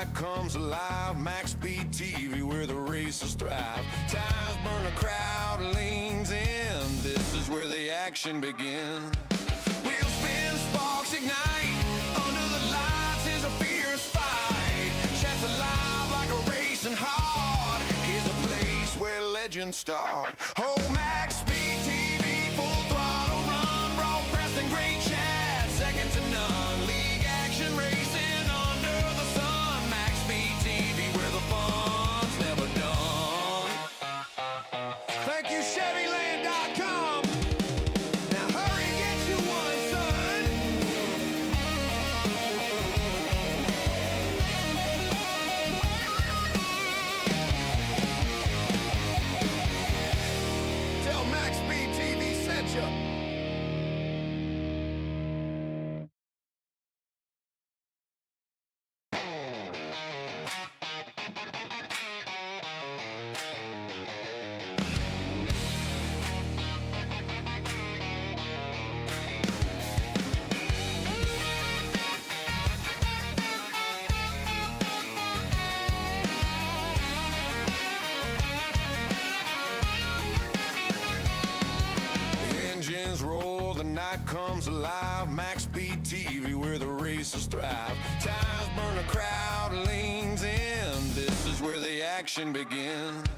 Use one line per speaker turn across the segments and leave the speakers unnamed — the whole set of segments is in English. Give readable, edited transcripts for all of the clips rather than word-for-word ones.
night comes alive. MaxspeedTV, where the races thrive. Tires burn, a crowd leans in. This is where the action begins. Wheels spin, sparks ignite. Under the lights is a fierce fight. Chats alive like a racing heart. Here's a place where legends start. Oh, MaxspeedTV, full throttle run. Broadcasting great chat, second to none. League action racing under the sun. MaxspeedTV, where the fun's never done. Thank you, Chevyland.com. Now hurry, get you one, son. Tell MaxspeedTV sent you. Engines roar, the night comes alive. MaxspeedTV, where the races thrive. Tires burn, a crowd leans in. This is where the action begins.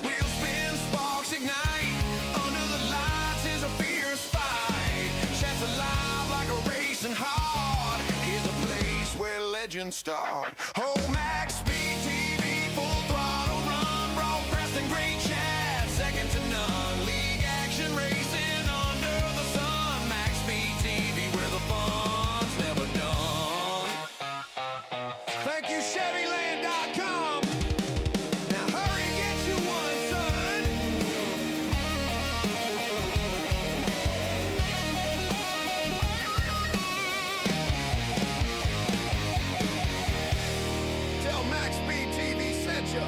Wheels spin, sparks ignite. Under the lights is a fierce fight. Chats alive like a racing heart. Here's a place where legends start. Oh, MaxspeedTV, full throttle run. Broadcasting great chat, second to none. League action racing under the sun. MaxspeedTV, where the fun's never done. Thank you, Chevyland.com. Now hurry, get you one, son. Tell MaxspeedTV sent you.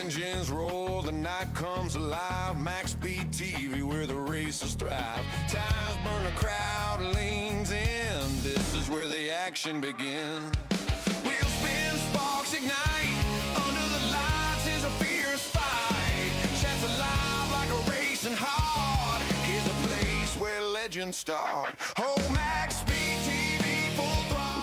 Engines roar, the night comes alive. MaxspeedTV, where the races thrive. Tires burn, a crowd leans in. This is where the action begins. Wheels spin, sparks ignite. Under the lights is a fierce fight. Chats alive like a racing heart. Here's a place where legends start. Oh, MaxspeedTV, full throttle.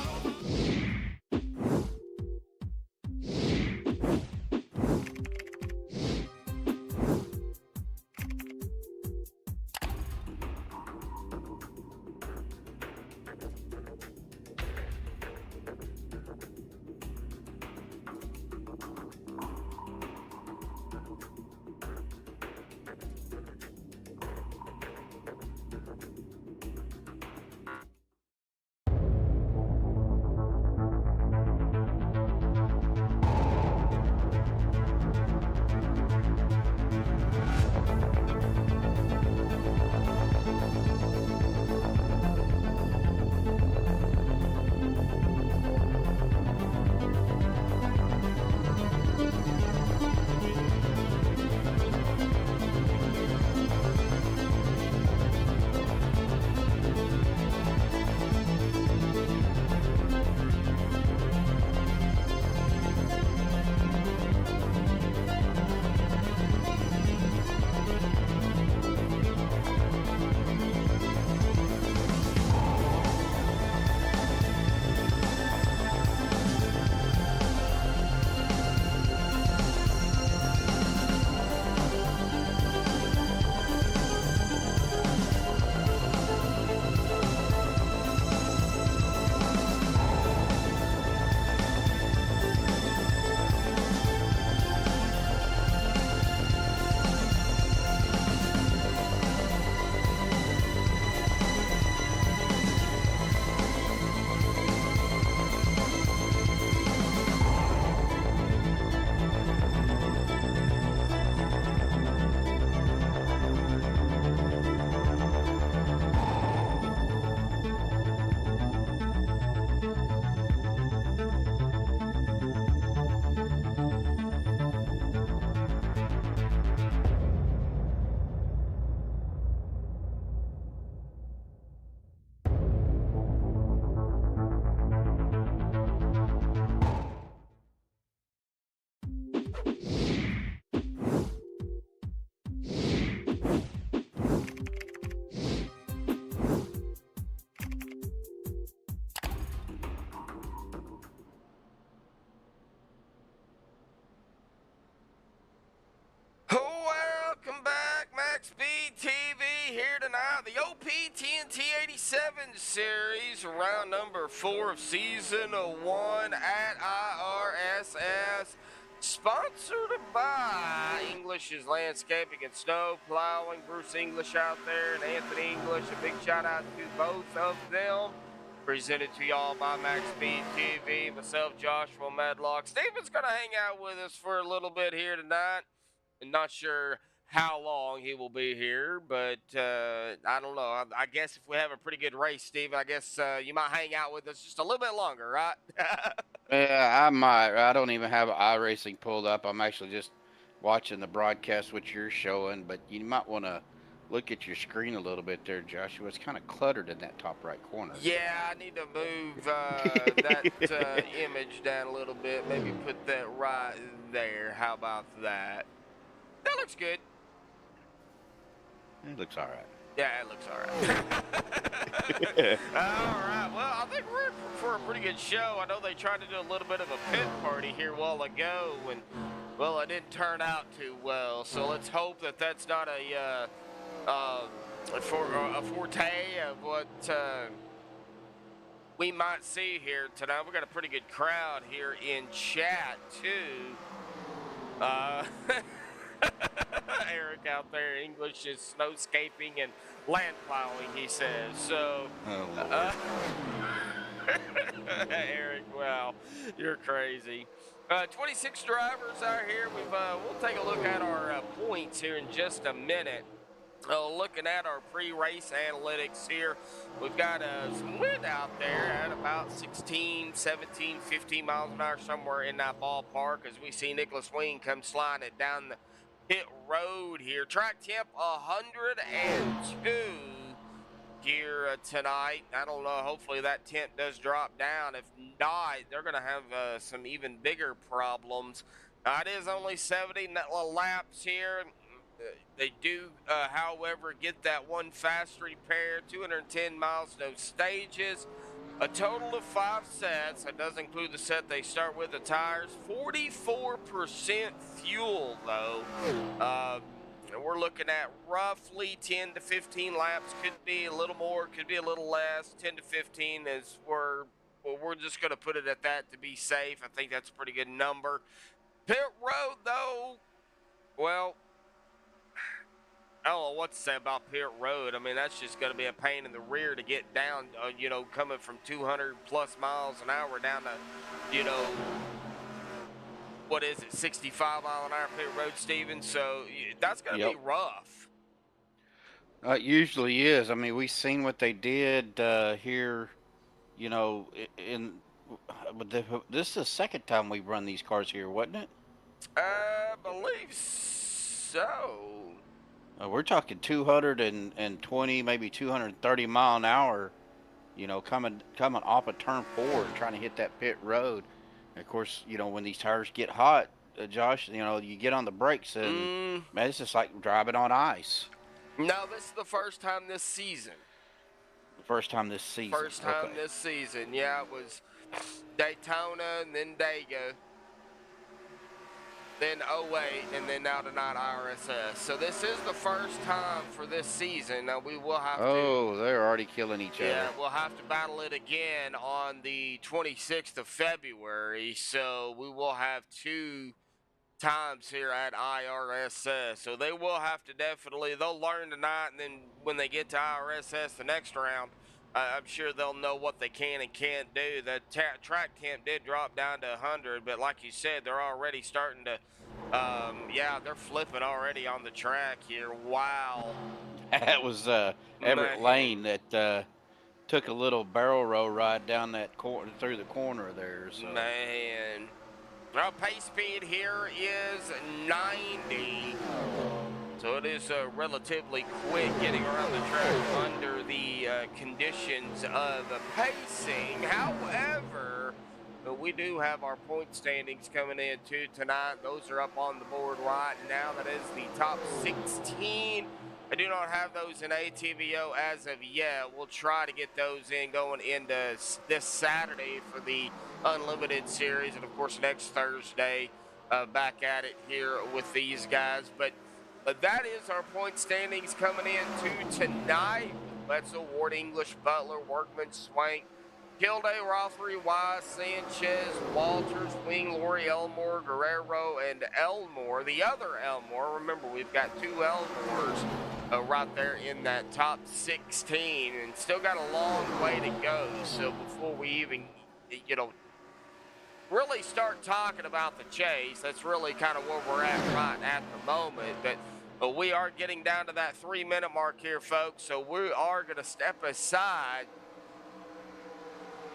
TNT 87 series, round number 4 of season 1 at IRSS, sponsored by English's Landscaping and Snow Plowing. Bruce English out there and Anthony English, a big shout out to both of them. Presented to y'all by MaxspeedTV. Myself, Joshua Medlock. Steven's going to hang out with us for a little bit here tonight. I'm not sure how long he will be here, but I don't know. I guess if we have a pretty good race, Steve, I guess you might hang out with us just a little bit longer, right?
Yeah, I might. I don't even have iRacing pulled up. I'm actually just watching the broadcast, which you're showing, but you might want to look at your screen a little bit there, Joshua. It's kind of cluttered in that top right corner.
Yeah, I need to move that image down a little bit. Maybe put that right there. How about that? That looks good.
It looks all right.
Yeah, it looks all right. All right. Well, I think we're in for a pretty good show. I know they tried to do a little bit of a pit party here a while ago, and, well, it didn't turn out too well. So let's hope that that's not a forte of what we might see here tonight. We got a pretty good crowd here in chat, too. Eric out there, English is snowscaping and land plowing, he says. So, Eric, wow, you're crazy. 26 drivers out here. We'll take a look at our points here in just a minute. Looking at our pre-race analytics here, we've got some wind out there at about 16, 17, 15 miles an hour, somewhere in that ballpark, as we see Nicholas Wing come sliding it down the pit road here. Track temp 102 here tonight. I don't know, hopefully that temp does drop down. If not, they're going to have some even bigger problems. It is only 70 laps here. They do, however, get that one fast repair, 210 miles, no stages, a total of 5 sets. That does include the set they start with, the tires. 44% fuel, though. We're looking at roughly 10 to 15 laps. Could be a little more, could be a little less. 10 to 15 is we're just going to put it at that to be safe. I think that's a pretty good number. Pit road, though, well, I don't know what to say about pit road. I mean, that's just going to be a pain in the rear to get down, coming from 200 plus miles an hour down to, what is it, 65 mile an hour pit road, Steven? So that's going to be rough.
It usually is. I mean, we've seen what they did here, this is the second time we've run these cars here, wasn't it?
I believe so.
We're talking 220, maybe 230 mile an hour, coming off of turn 4 and trying to hit that pit road. And of course, when these tires get hot, Josh, you get on the brakes and, man, it's just like driving on ice.
No, this is the first time this season.
First time this season.
First time this season. Yeah, it was Daytona and then Dago. Then 08, and then now tonight IRSS. So this is the first time for this season. Now we will have to.
Oh, they're already killing each other.
Yeah, we'll have to battle it again on the 26th of February. So we will have 2 times here at IRSS. So they will have to they'll learn tonight, and then when they get to IRSS the next round, I'm sure they'll know what they can and can't do. The track temp did drop down to 100, but like you said, they're already starting to, they're flipping already on the track here. Wow.
That was Everett Lane that took a little barrel roll ride down that through the corner there. So.
Man. Well, pace speed here is 90. So it is relatively quick getting around the track under the conditions of pacing. However, we do have our point standings coming in too tonight. Those are up on the board right now. That is the top 16. I do not have those in ATVO as of yet. We'll try to get those in going into this Saturday for the Unlimited Series. And, of course, next Thursday, back at it here with these guys. But that is our point standings coming into tonight. Betzel, Ward, English, Butler, Workman, Swank, Gilday, Rothery, Wise, Sanchez, Walters, Wing, Lori, Elmore, Guerrero, and Elmore. The other Elmore, remember we've got two Elmores right there in that top 16, and still got a long way to go. So before we even, really start talking about the chase, that's really kind of where we're at right at the moment. But we are getting down to that 3-minute mark here, folks. So we are going to step aside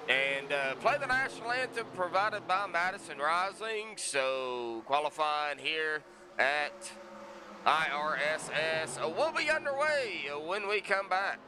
and play the national anthem provided by Madison Rising. So qualifying here at IRSS will be underway when we come back.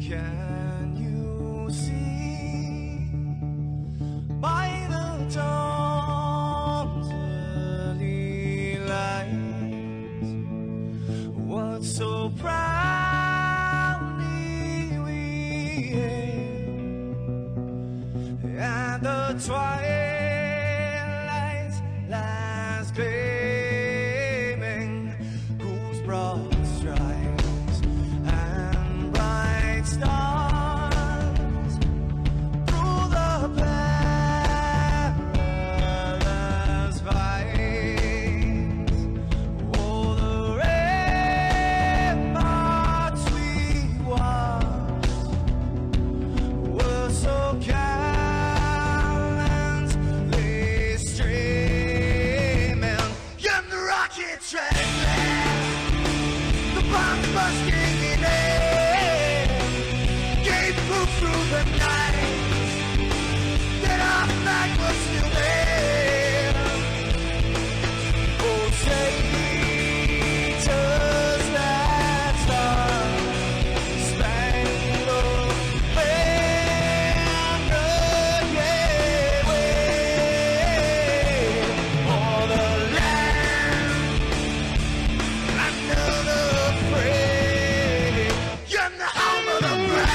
Can you see by the dawn's early light what so proudly we hailed at the twilight's last gleaming, whose broad stripes and bright stars through the perilous fights, oh, the ramparts we watched were so gallantly streaming, and the rocket treadless, the bombs bursting in air, gave proof through the night that our flag was still there. Oh, traitors that star-spangled banner, yeah, wave for the land under the frame, and the home of the brave.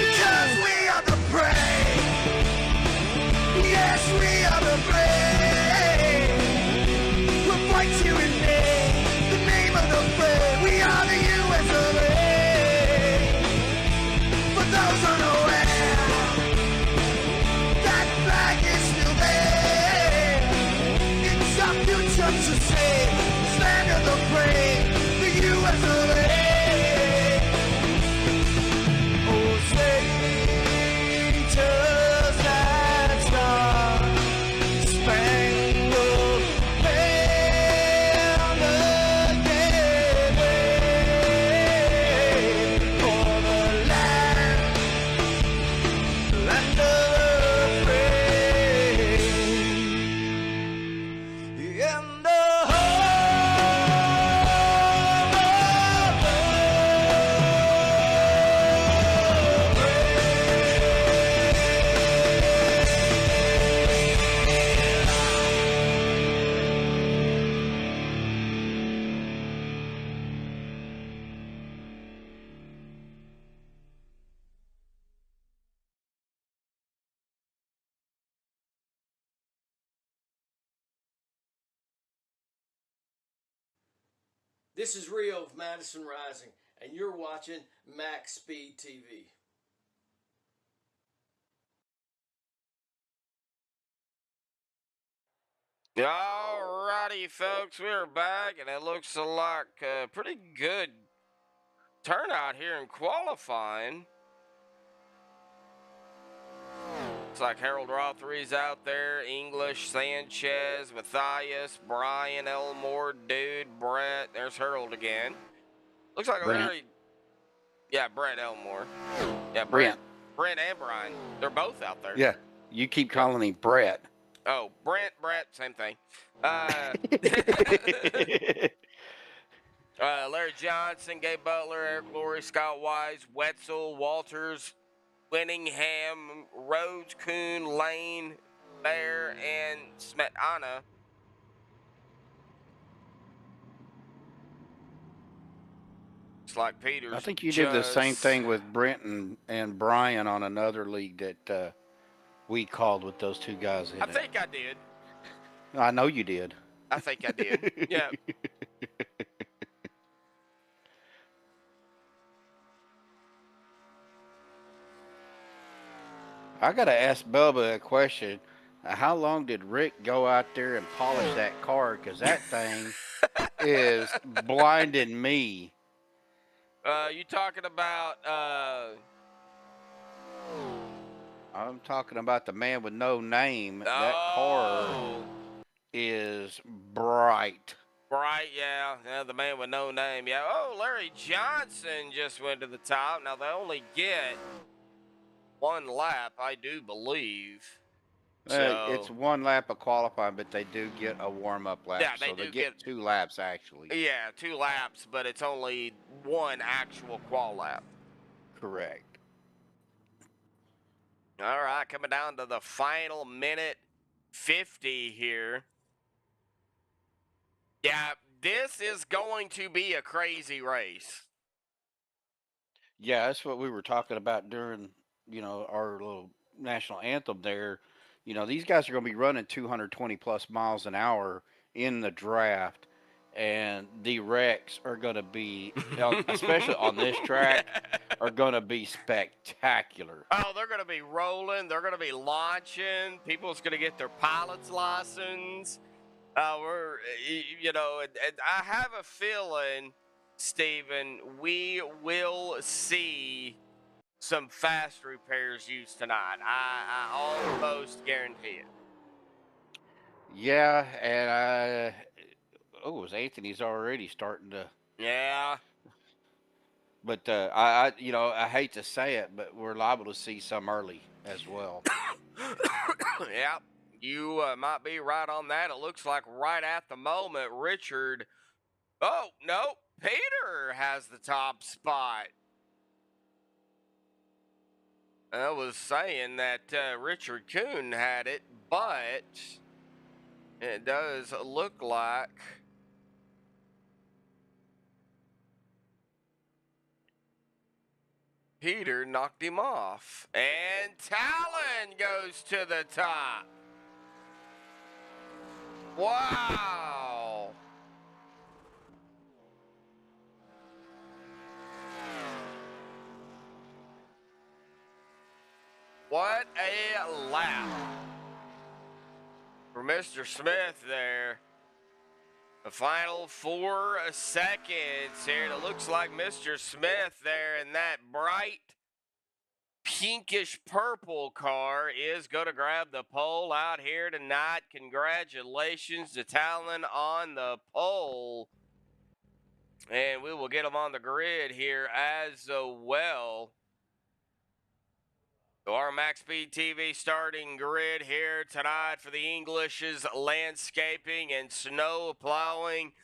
Because we are the brave. Yes, we are the brave. We'll fight you in name, the name of the brave. We are the US of A. For those unaware, that flag is still there. It's our future to save. Stand of the brave, the US of A. Oh, traitors that star-spangled banner, yeah, wave for the land of the free, and the
This is Rio of Madison Rising, and you're watching MaxspeedTV.
Alrighty, folks, we're back, and it looks like a pretty good turnout here in qualifying. Looks like Harold Rothery's out there, English, Sanchez, Matthias, Brian, Elmore, Dude, Brett. There's Harold again. Looks like
Brent.
Larry. Yeah, Brett Elmore. Yeah,
Brent.
Brent and Brian. They're both out there.
Yeah, you keep calling him Brett.
Oh, Brett, same thing. Larry Johnson, Gabe Butler, Eric Laurie, Scott Wise, Wetzel, Walters, Winningham, Rhodes, Kuhn, Lane, Bear, and Smetana. It's like Peters.
I think you did the same thing with Brent and Brian on another league that we called with those two guys in
I
it.
think I did.
I know you did.
I think I did. Yeah.
I gotta ask Bubba a question. How long did Rick go out there and polish that car? Because that thing is blinding me.
You talking about
I'm talking about the man with no name. That car is bright.
Right, yeah. The man with no name. Yeah. Oh, Larry Johnson just went to the top. Now, they only get one lap, I do believe. So,
It's one lap of qualifying, but they do get a warm-up lap.
Yeah,
they get 2 laps, actually.
Yeah, 2 laps, but it's only one actual qual lap.
Correct.
All right, coming down to the final minute 50 here. Yeah, this is going to be a crazy race.
Yeah, that's what we were talking about during, our little national anthem there. These guys are going to be running 220 plus miles an hour in the draft, and the wrecks are going to be, especially on this track, are going to be spectacular.
Oh, they're going to be rolling. They're going to be launching. People's going to get their pilot's license. And I have a feeling, Steven, we will see some fast repairs used tonight. I almost guarantee it.
Yeah, and Anthony's already starting to.
Yeah.
But I hate to say it, but we're liable to see some early as well.
Yeah, you might be right on that. It looks like right at the moment, Richard. Oh, no, Peter has the top spot. I was saying that Richard Kuhn had it, but it does look like Peter knocked him off. And Talon goes to the top. Wow. What a lap for Mr. Smith there. The final 4 seconds here. And it looks like Mr. Smith there in that bright pinkish purple car is going to grab the pole out here tonight. Congratulations to Talon on the pole. And we will get him on the grid here as well. So our MaxspeedTV starting grid here tonight for the English's landscaping and snow plowing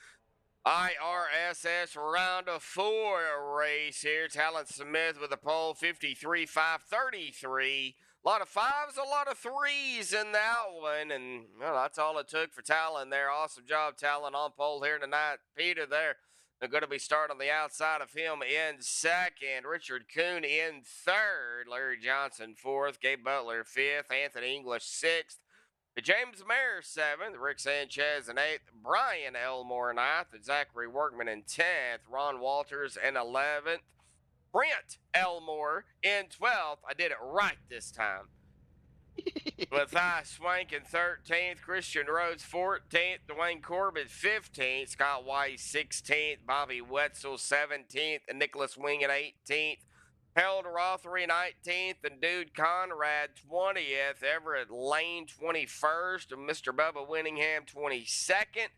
IRSS round of 4 race here. Talon Smith with a pole 53.533. A lot of 5s, a lot of 3s in that one. And well, that's all it took for Talon there. Awesome job, Talon, on pole here tonight. Peter there. They're going to be starting on the outside of him in second. Richard Kuhn in third. Larry Johnson fourth. Gabe Butler fifth. Anthony English sixth. James Mayer seventh. Rick Sanchez in eighth. Brian Elmore ninth. Zachary Workman in 10th. Ron Walters in 11th. Brent Elmore in 12th. I did it right this time. Matthias Swank in 13th, Christian Rhodes 14th, Dwayne Corbett 15th, Scott Weiss 16th, Bobby Wetzel 17th, and Nicholas Wing at 18th. Harold Rothery 19th, and Dude Conrad 20th, Everett Lane 21st, and Mr. Bubba Winningham 22nd.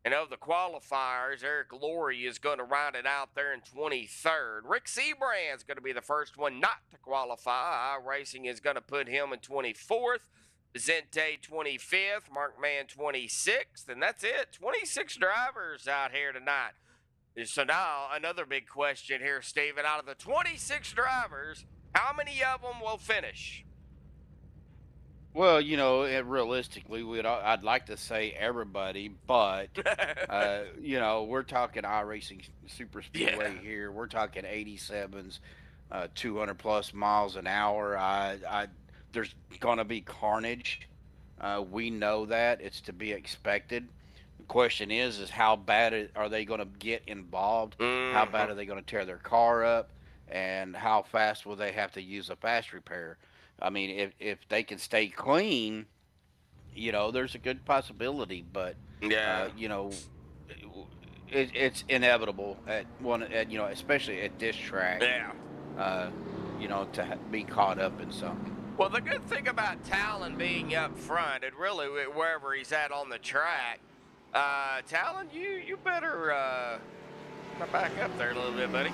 And of the qualifiers, Eric Laurie is going to round it out there in 23rd. Rick Seabrand's going to be the first one not to qualify. iRacing is going to put him in 24th. Zente 25th. Mark Mann 26th. And that's it. 26 drivers out here tonight. So now another big question here, Steven. Out of the 26 drivers, how many of them will finish?
Well, you know, realistically, I'd like to say everybody, but you know, we're talking iRacing Superspeedway here. We're talking 87s, 200 plus miles an hour. There's gonna be carnage. We know that it's to be expected. The question is how bad are they going to get involved? How bad are they going to tear their car up? And how fast will they have to use a fast repair? I mean, if they can stay clean, you know, there's a good possibility. But
Yeah.
you know, it's inevitable you know, especially at this track.
Yeah.
You know, to be caught up in something.
Well, the good thing about Talon being up front, and really wherever he's at on the track, Talon, you better back up there a little bit, buddy.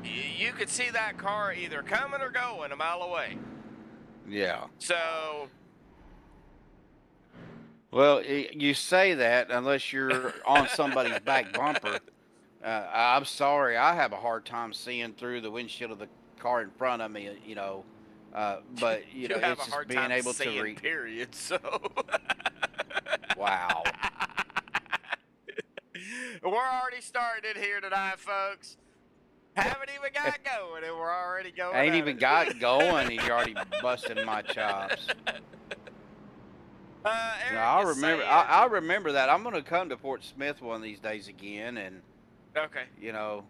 You could see that car either coming or going a mile away.
Yeah.
So.
Well, you say that unless you're on somebody's back bumper. I'm sorry, I have a hard time seeing through the windshield of the car in front of me. You know, but you know,
have
it's
a hard
just being
time
able
seeing,
to read.
period. So.
Wow.
We're already started here tonight, folks. Haven't even got going, and we're already going.
Ain't even got going, and you're already busting my chops.
Eric
I
is
remember.
saying-
I remember that. I'm going to come to Fort Smith one of these days again, and
Okay.
you know,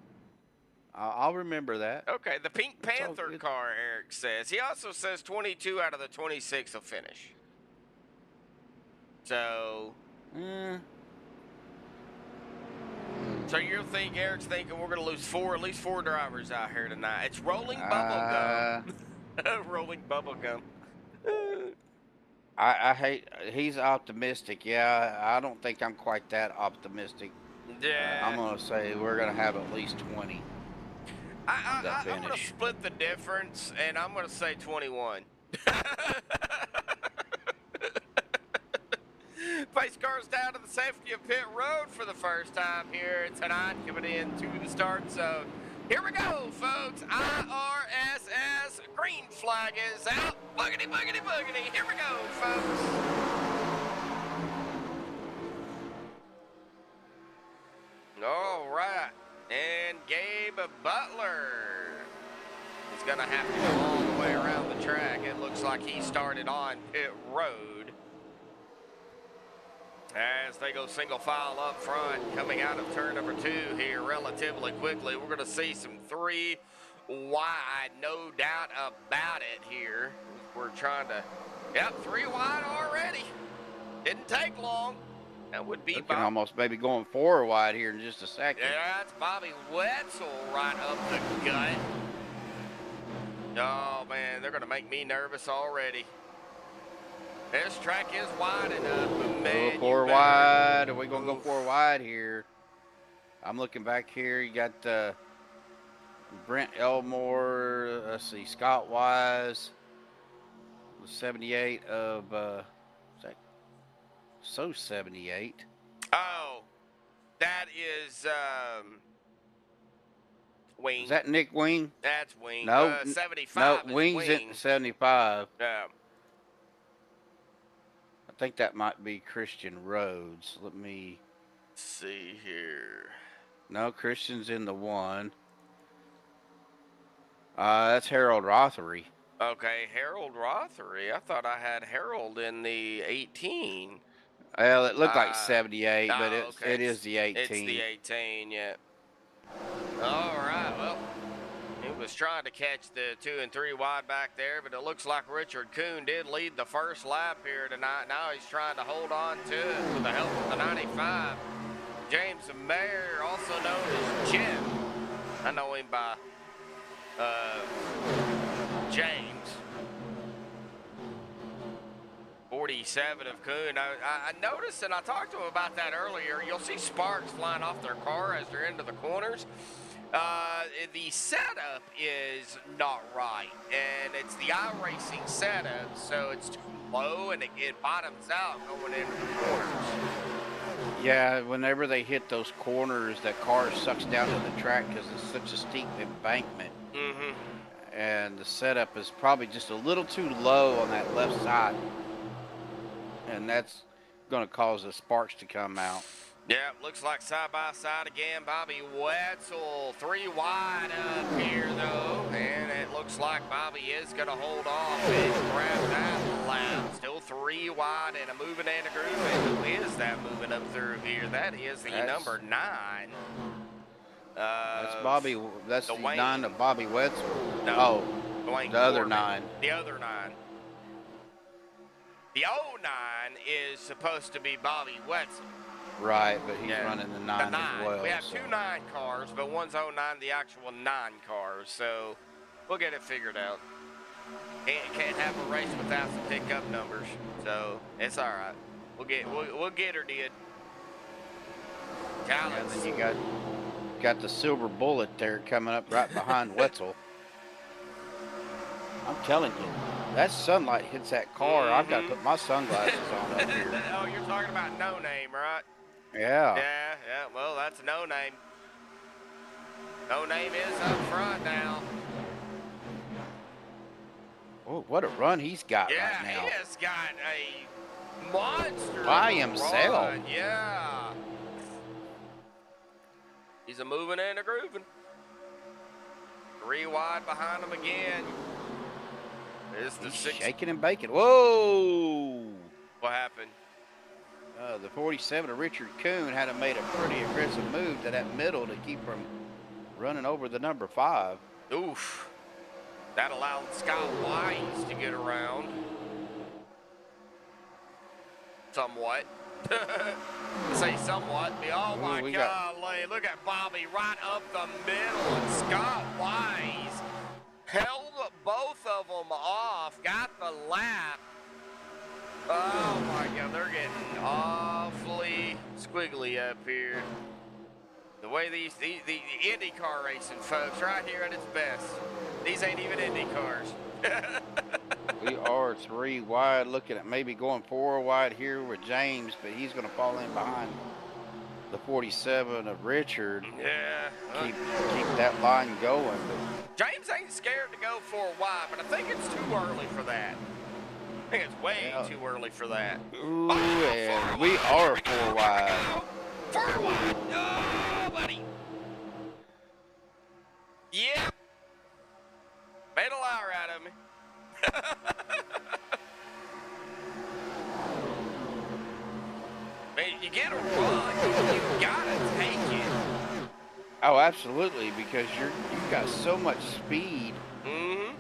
I'll remember that.
Okay. The Pink Panther
good.
car, Eric says. He also says 22 out of the 26 will finish. So. So Eric's thinking we're going to lose at least four drivers out here tonight. It's rolling bubblegum. Rolling bubblegum.
I hate. He's optimistic. Yeah, I don't think I'm quite that optimistic.
Yeah.
I'm gonna say we're gonna have at least 20.
I'm going to split the difference, and I'm going to say 21. Pace cars down to the safety of pit road for the first time here tonight, coming into the start zone. Here we go, folks. IRSS green flag is out. Boogity, boogity, boogity. Here we go, folks. All right. And Gabe Butler is going to have to go all the way around the track. It looks like he started on pit road. As they go single file up front, coming out of turn number 2 here relatively quickly. We're going to see some 3 wide, no doubt about it here. We're trying to, 3 wide already. Didn't take long. That would be
Bob. Almost maybe going 4 wide here in just a second.
Yeah, that's Bobby Wetzel right up the gut. Oh, man, they're going to make me nervous already. This track is wide enough, but man,
4 wide. Are we going to go 4 wide here? I'm looking back here. You got Brent Elmore. Let's see, Scott Wise. 78 of, is that so 78?
Oh, that is Wing.
Is that Nick Wing?
That's Wing.
No,
75.
No, Wing's at 75.
Yeah.
I think that might be Christian Rhodes. Let me
see here.
No, Christian's in the 1. That's Harold Rothery.
Okay, Harold Rothery. I thought I had Harold in the 18.
Well, it looked like 78, but
okay.
it is the 18.
It's the 18, yeah. All right, well, here was trying to catch the 2 and 3 wide back there, but it looks like Richard Kuhn did lead the first lap here tonight. Now he's trying to hold on to it with the help of the 95. James Mayer, also known as Jim. I know him by James. 47 of Kuhn. I noticed, and I talked to him about that earlier, you'll see sparks flying off their car as they're into the corners. The setup is not right, and it's the iRacing setup, so it's too low, and it bottoms out going into the corners.
Yeah, whenever they hit those corners, that car sucks down to the track because it's such a steep embankment.
Mm-hmm.
And the setup is probably just a little too low on that left side. And that's going to cause the sparks to come out.
Yeah, looks like side by side again. Bobby Wetzel, 3 wide up here though, and it looks like Bobby is going to hold off and grab that lap. Still 3 wide and a moving and a grooving. Who is that moving up through here? That is the number 9.
That's Bobby. That's the 9 of Bobby Wetzel.
No,
the other 9.
The other 9. The 09 is supposed to be Bobby Wetzel.
Right, but he's running the 9 as well.
We have 2 9 cars, but one's 09, the actual 9 cars. So we'll get it figured out. Can't have a race without some pickup numbers. So it's all right. We'll get her, did.
Yeah, then you got the silver bullet there coming up right behind Wetzel. I'm telling you, that sunlight hits that car.
Mm-hmm.
I've got to put my sunglasses on up here.
Oh, you're talking about No Name, right?
Yeah.
Yeah. Well, that's No Name. No Name is up front now.
Oh, what a run he's got right now.
Yeah, he has got a monster
by himself.
run. Yeah. He's a moving and a grooving. 3 wide behind him again. It's the 6.
Shaking and baking. Whoa!
What happened?
The 47 of Richard Kuhn had made a pretty aggressive move to that middle to keep from running over the number 5.
Oof. That allowed Scott Wise to get around. Somewhat. Say somewhat. Oh my God, look at Bobby right up the middle, and Scott Wise held both of them off, got the lap. Oh my God, they're getting awfully squiggly up here. The way the IndyCar racing, folks, right here at its best. These ain't even Indy cars.
We are 3 wide, looking at maybe going 4 wide here with James, but he's going to fall in behind the 47 of Richard.
Yeah.
Keep that line going. But
James ain't scared to go 4 wide, but I think it's too early for that. I think it's way too early for that.
Ooh, and we are 4 wide.
4 wide. Oh, buddy. Yep. Made a liar out of me. Man, you get a run, you gotta take it.
Oh, absolutely, because you've got so much speed.
Mm-hmm.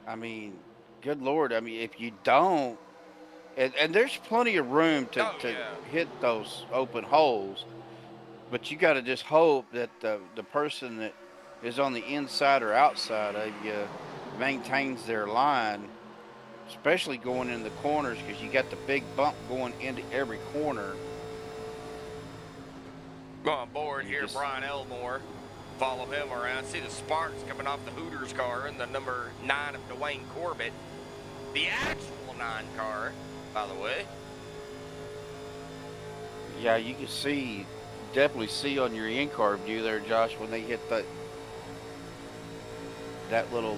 I mean, good Lord. I mean, if you don't, and there's plenty of room to hit those open holes, but you got to just hope that the person that is on the inside or outside of you maintains their line, especially going in the corners, because you got the big bump going into every corner.
Go on board here, Brian Elmore. Follow him around. See the sparks coming off the Hooters car and the number 9 of Dwayne Corbett. The actual 9 car, by the way.
Yeah, you can see, definitely see on your in-car view there, Josh, when they hit that little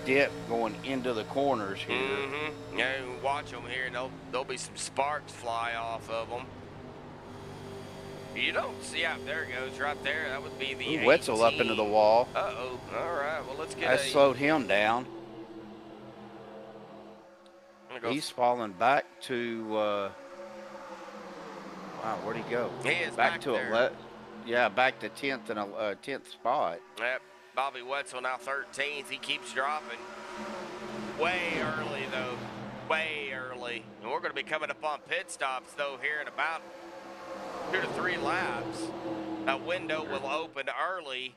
dip going into the corners here.
Mm-hmm. Yeah, you can watch them here, and there'll be some sparks fly off of them. You don't see, yeah, there it goes, right there. That would be the
Wetzel up into the wall.
Uh-oh. All right, well, let's get
That slowed him down. He's falling back to, wow, where'd he go?
He is
back to
there.
back to 10th and 10th spot.
Yep. Bobby Wetzel now 13th. He keeps dropping. Way early, though. Way early. And we're going to be coming up on pit stops, though, here in about 2 to 3 laps. That window will open early.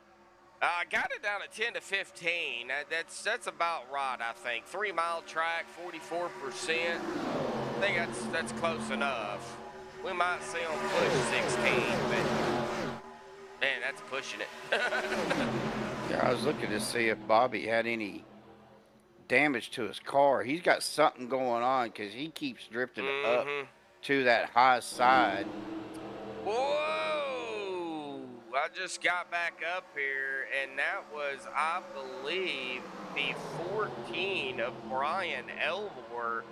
I got it down at 10 to 15. That's about right, I think. 3-mile track, 44%. I think that's close enough. We might see them push 16, but man, that's pushing it.
Yeah, I was looking to see if Bobby had any damage to his car. He's got something going on because he keeps drifting up to that high side.
Whoa! I just got back up here, and that was, I believe, the 14 of Brian Elmore.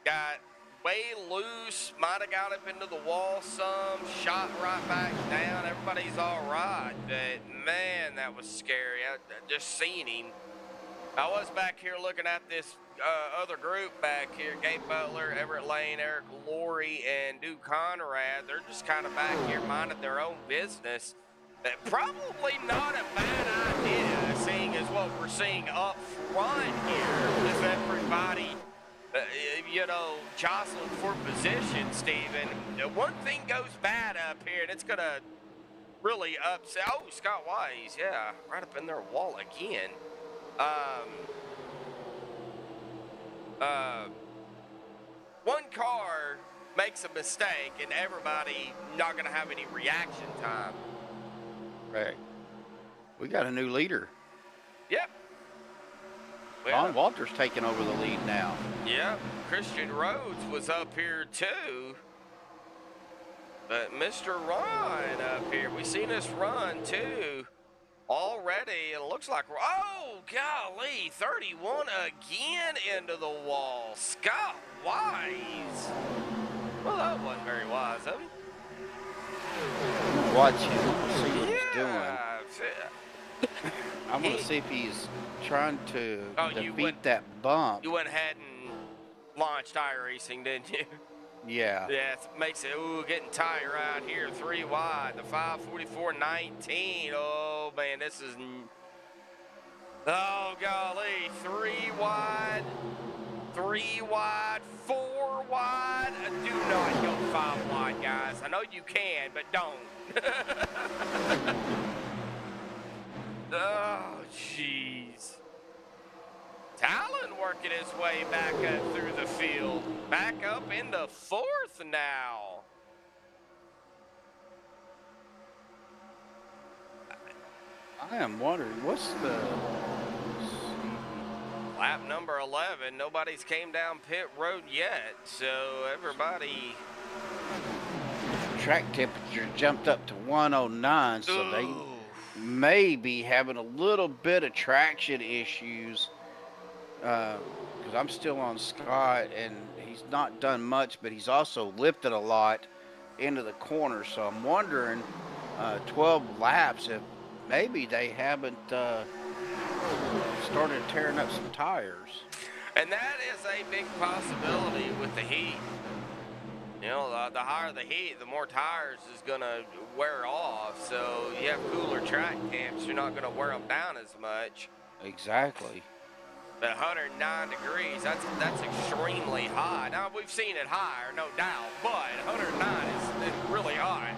Got way loose, might have got up into the wall some, shot right back down. Everybody's all right, but man, that was scary. I just seen him. I was back here looking at this other group back here, Gabe Butler, Everett Lane, Eric Laurie, and Duke Conrad. They're just kind of back here minding their own business. Probably not a bad idea, seeing as what we're seeing up front here is everybody, you know, jostling for position, Steven. One thing goes bad up here, and it's going to really upset. Oh, Scott Wise, yeah, right up in their wall again. One car makes a mistake and everybody not gonna have any reaction time.
Right. We got a new leader.
Yep.
Ron Walters taking over the lead now.
Yep. Christian Rhodes was up here too. But Mr. Ron up here, we seen this run too. Already, it looks like we're, oh, golly, 31 again into the wall. Scott Wise. Well, that wasn't very wise of him.
Watch him, see what he's doing. I'm going to see if he's trying to defeat that bump.
You went ahead and launched iRacing, didn't you?
Yeah.
Yeah, it makes it, ooh, getting tight right here. 3 wide, the 5:44.19. Oh, man, this is, oh, golly. 3 wide, 3 wide, 4 wide. Do not go 5 wide, guys. I know you can, but don't. Oh, jeez. Talon working his way back up through the field. Back up into 4th now.
I am wondering, what's the...
Lap number 11. Nobody's came down pit road yet, so everybody...
Track temperature jumped up to 109, so
Ooh.
they may be having a little bit of traction issues. Because I'm still on Scott, and he's not done much, but he's also lifted a lot into the corner. So I'm wondering, 12 laps, if maybe they haven't started tearing up some tires.
And that is a big possibility with the heat. You know, the higher the heat, the more tires is going to wear off. So you have cooler track temps, you're not going to wear them down as much.
Exactly.
But 109 degrees, that's extremely high. Now, we've seen it higher, no doubt, but 109 is really high.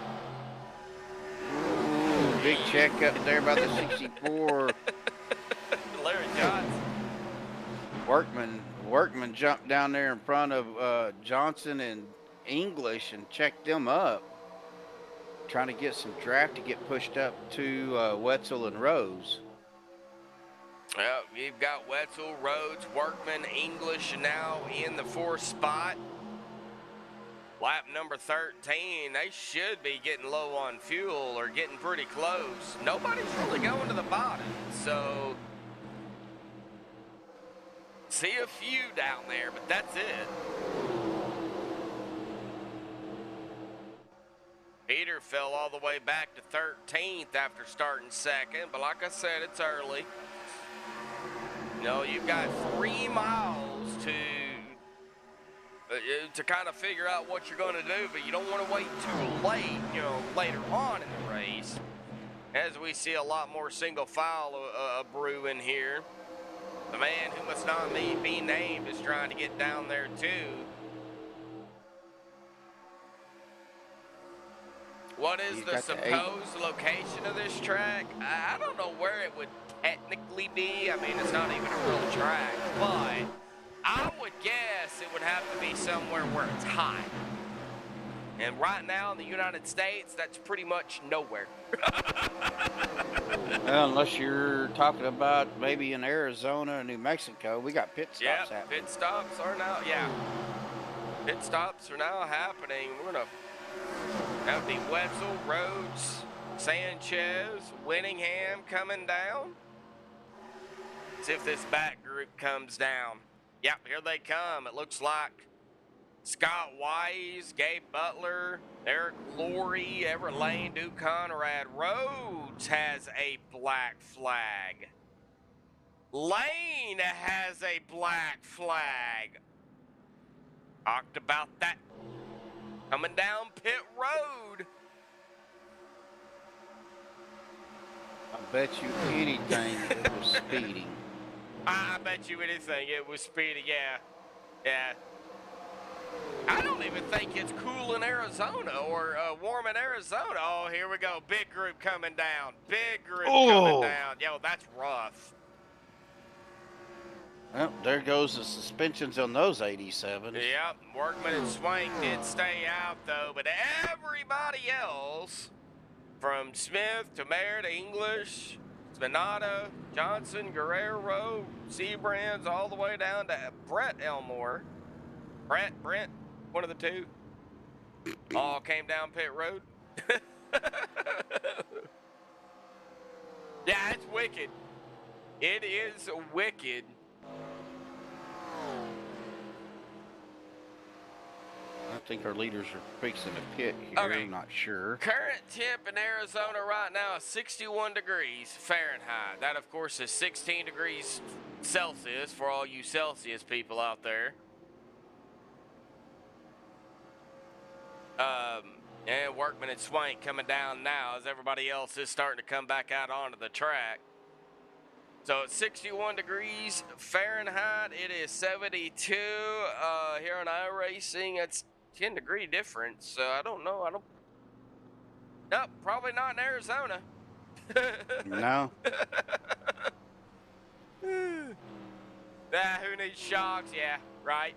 Ooh, big check up there by the 64.
Larry Johnson.
Workman jumped down there in front of Johnson and English and checked them up. Trying to get some draft to get pushed up to Wetzel and Rose.
Well, you've got Wetzel, Rhodes, Workman, English now in the 4th spot. Lap number 13, they should be getting low on fuel or getting pretty close. Nobody's really going to the bottom, so see a few down there, but that's it. Peter fell all the way back to 13th after starting 2nd, but like I said, it's early. You know, you've got 3 miles to kind of figure out what you're going to do, but you don't want to wait too late, you know, later on in the race. as we see a lot more single file brewing here. The man who must not be named is trying to get down there too. What is
He's
the
got the
supposed location of this track? I don't know where it would technically be. I mean, it's not even a real track, but I would guess it would have to be somewhere where it's high. And right now in the United States, that's pretty much nowhere.
Well, unless you're talking about maybe in Arizona or New Mexico, we got pit stops happening.
Pit stops are now, pit stops are now happening. We're gonna have the Wetzel, Rhodes, Sanchez, Winningham coming down. See if this back group comes down. Yep, here they come. It looks like Scott Wise, Gabe Butler, Eric Laurie, Everett Lane, Duke Conrad. Rhodes has a black flag. Lane has a black flag. Talked about that. Coming down pit road.
I bet you anything it was speeding.
I bet you anything it was speeding, yeah. I don't even think it's cool in Arizona or warm in Arizona. Oh, here we go. Big group coming down. Big group coming down. Yo, that's rough.
Well, there goes the suspensions on those 87s.
Yep, Workman and Swank did stay out, though, but everybody else, from Smith to Mayer to English, Spinata, Johnson, Guerrero, Seabrands, all the way down to Brett Elmore. Brent, one of the two, all came down pit road. Yeah, it's wicked. It is wicked.
I think our leaders are fixing a pit here.
Okay.
I'm not sure.
Current temp in Arizona right now is 61 degrees Fahrenheit. That, of course, is 16 degrees Celsius for all you Celsius people out there. And Workman and Swank coming down now as everybody else is starting to come back out onto the track. So it's 61 degrees Fahrenheit. It is 72 here on iRacing. It's 10-degree difference. So I don't know. Nope, probably not in Arizona.
No.
Who needs shocks? Yeah, right.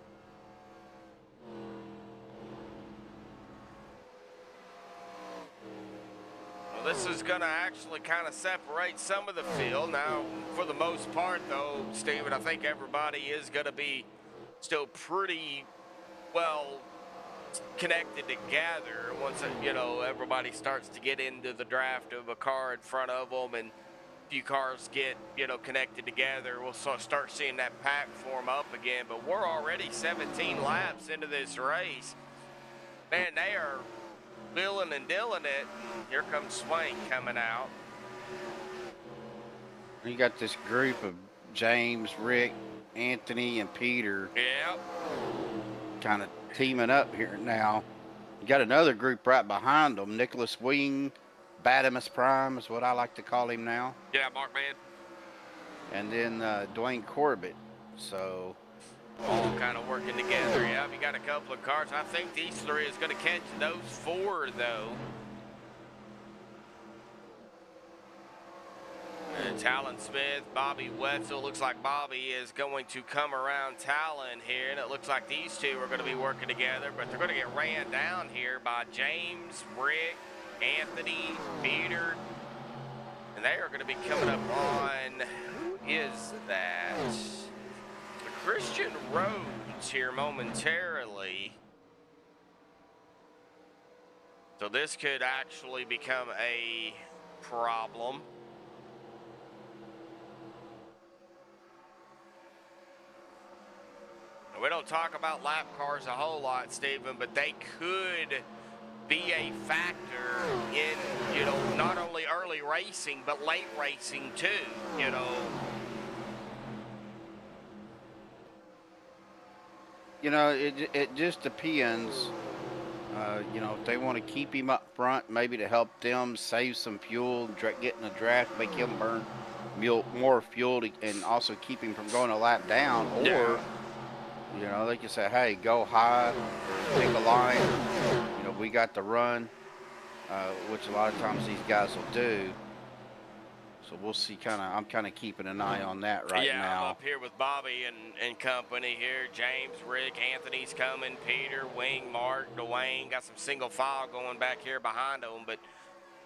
Well, this is going to actually kind of separate some of the field. Now, for the most part, though, Steven, I think everybody is going to be still pretty well connected together once, everybody starts to get into the draft of a car in front of them and a few cars get, connected together. We'll start seeing that pack form up again. But we're already 17 laps into this race. Man, they are wheeling and dealing it. Here comes Swank coming out.
You got this group of James, Rick, Anthony, and Peter.
Yep.
Kind of teaming up here now. You got another group right behind them. Nicholas Wing, Batimus Prime is what I like to call him now.
Yeah, Mark Man.
And then Dwayne Corbett. So
all kind of working together. Yeah, you got a couple of cars. I think these three is going to catch those four, though. And Talon Smith, Bobby Wetzel. Looks like Bobby is going to come around Talon here, and it looks like these two are going to be working together, but they're going to get ran down here by James, Rick, Anthony, Peter, and they are going to be coming up on, who is that? Christian Rhodes here momentarily. So this could actually become a problem. We don't talk about lap cars a whole lot, Stephen, but they could be a factor in, not only early racing, but late racing too, It
just depends. You know, if they want to keep him up front, maybe to help them save some fuel, get in the draft, make him burn more fuel, and also keep him from going a lap down. Or, you know, they can say, hey, go high or pick a line. You know, we got the run, which a lot of times these guys will do. So we'll see. I'm kind of keeping an eye on that right now.
Yeah, I'm up here with Bobby and company here. James, Rick, Anthony's coming. Peter, Wing, Mark, Dwayne. Got some single file going back here behind them, but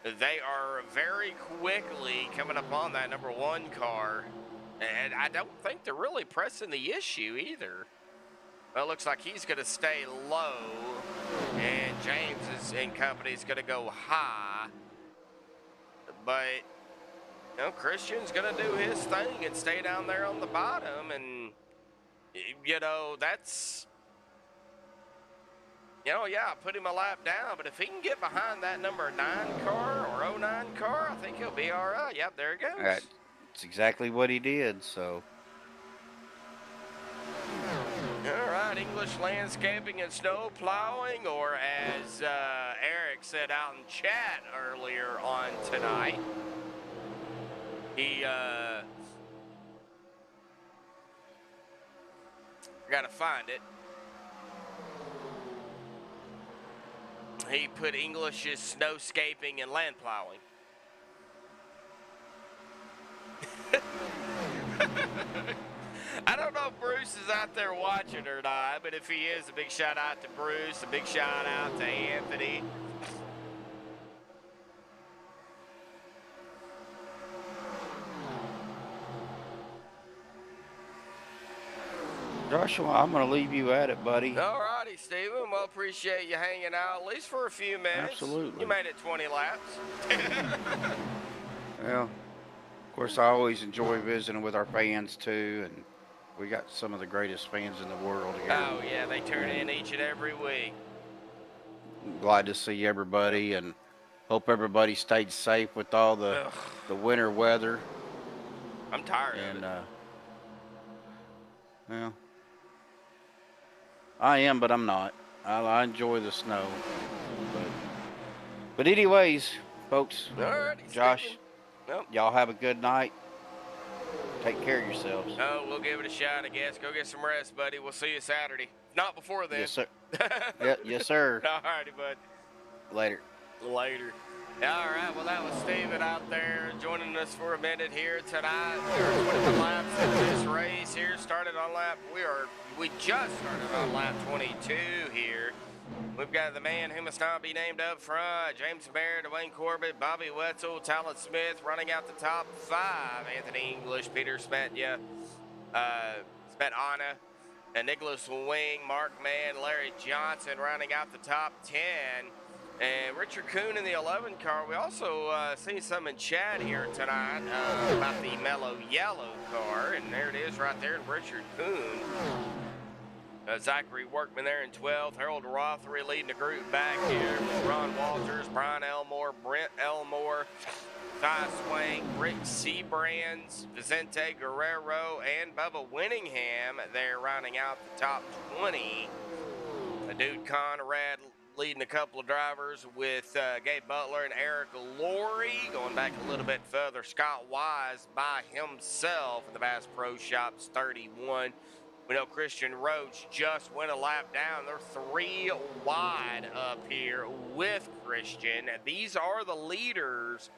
they are very quickly coming up on that number 1 car. And I don't think they're really pressing the issue either. Well, it looks like he's going to stay low, and James and company is going to go high. But you know, Christian's going to do his thing and stay down there on the bottom. And, you know, that's, you know, yeah, put him a lap down. But if he can get behind that number 9 car or 09 car, I think he'll be all right. Yep, there he goes.
That's exactly what he did, so.
All right, English landscaping and snow plowing, or as Eric said out in chat earlier on tonight, he got to find it. He put English as snowscaping and land plowing. I don't know if Bruce is out there watching or not, but if he is, a big shout out to Bruce, a big shout out to Anthony.
Joshua, I'm going to leave you at it, buddy.
All righty, Steven. Well, appreciate you hanging out, at least for a few minutes.
Absolutely.
You made it 20 laps.
Well, of course, I always enjoy visiting with our fans, too, and we got some of the greatest fans in the world here.
Oh, yeah, they turn in each and every week.
Glad to see everybody, and hope everybody stayed safe with all the winter weather.
I'm tired of it.
Well, I am, but I'm not. I enjoy the snow. But anyways, folks,
Alrighty,
Josh,
Nope.
y'all have a good night. Take care of yourselves.
Oh, we'll give it a shot, I guess. Go get some rest, buddy. We'll see you Saturday. Not before then.
Yes, sir. Yes, sir.
All righty, bud.
Later.
Later. All right, well, that was Steven out there joining us for a minute here tonight. We are 21 laps into this race here. Started on lap, we just started on lap 22 here. We've got the man who must not be named up front, James Baird, Dwayne Corbett, Bobby Wetzel, Talent Smith, running out the top 5, Anthony English, Peter Smetya, Anna, and Nicholas Wing, Mark Mann, Larry Johnson rounding out the top 10. And Richard Kuhn in the 11 car. We also see some in chat here tonight about the mellow yellow car. And there it is right there, Richard Kuhn. Zachary Workman there in 12th. Harold Rothery leading the group back here with Ron Walters, Brian Elmore, Brent Elmore, Ty Swank, Rick Seabrands, Vicente Guerrero, and Bubba Winningham there rounding out the top 20. Dude Conrad leading a couple of drivers with Gabe Butler and Eric Laurie. Going back a little bit further, Scott Wise by himself in the Bass Pro Shops 31. We know Christian Roach just went a lap down. They're 3 wide up here with Christian. These are the leaders.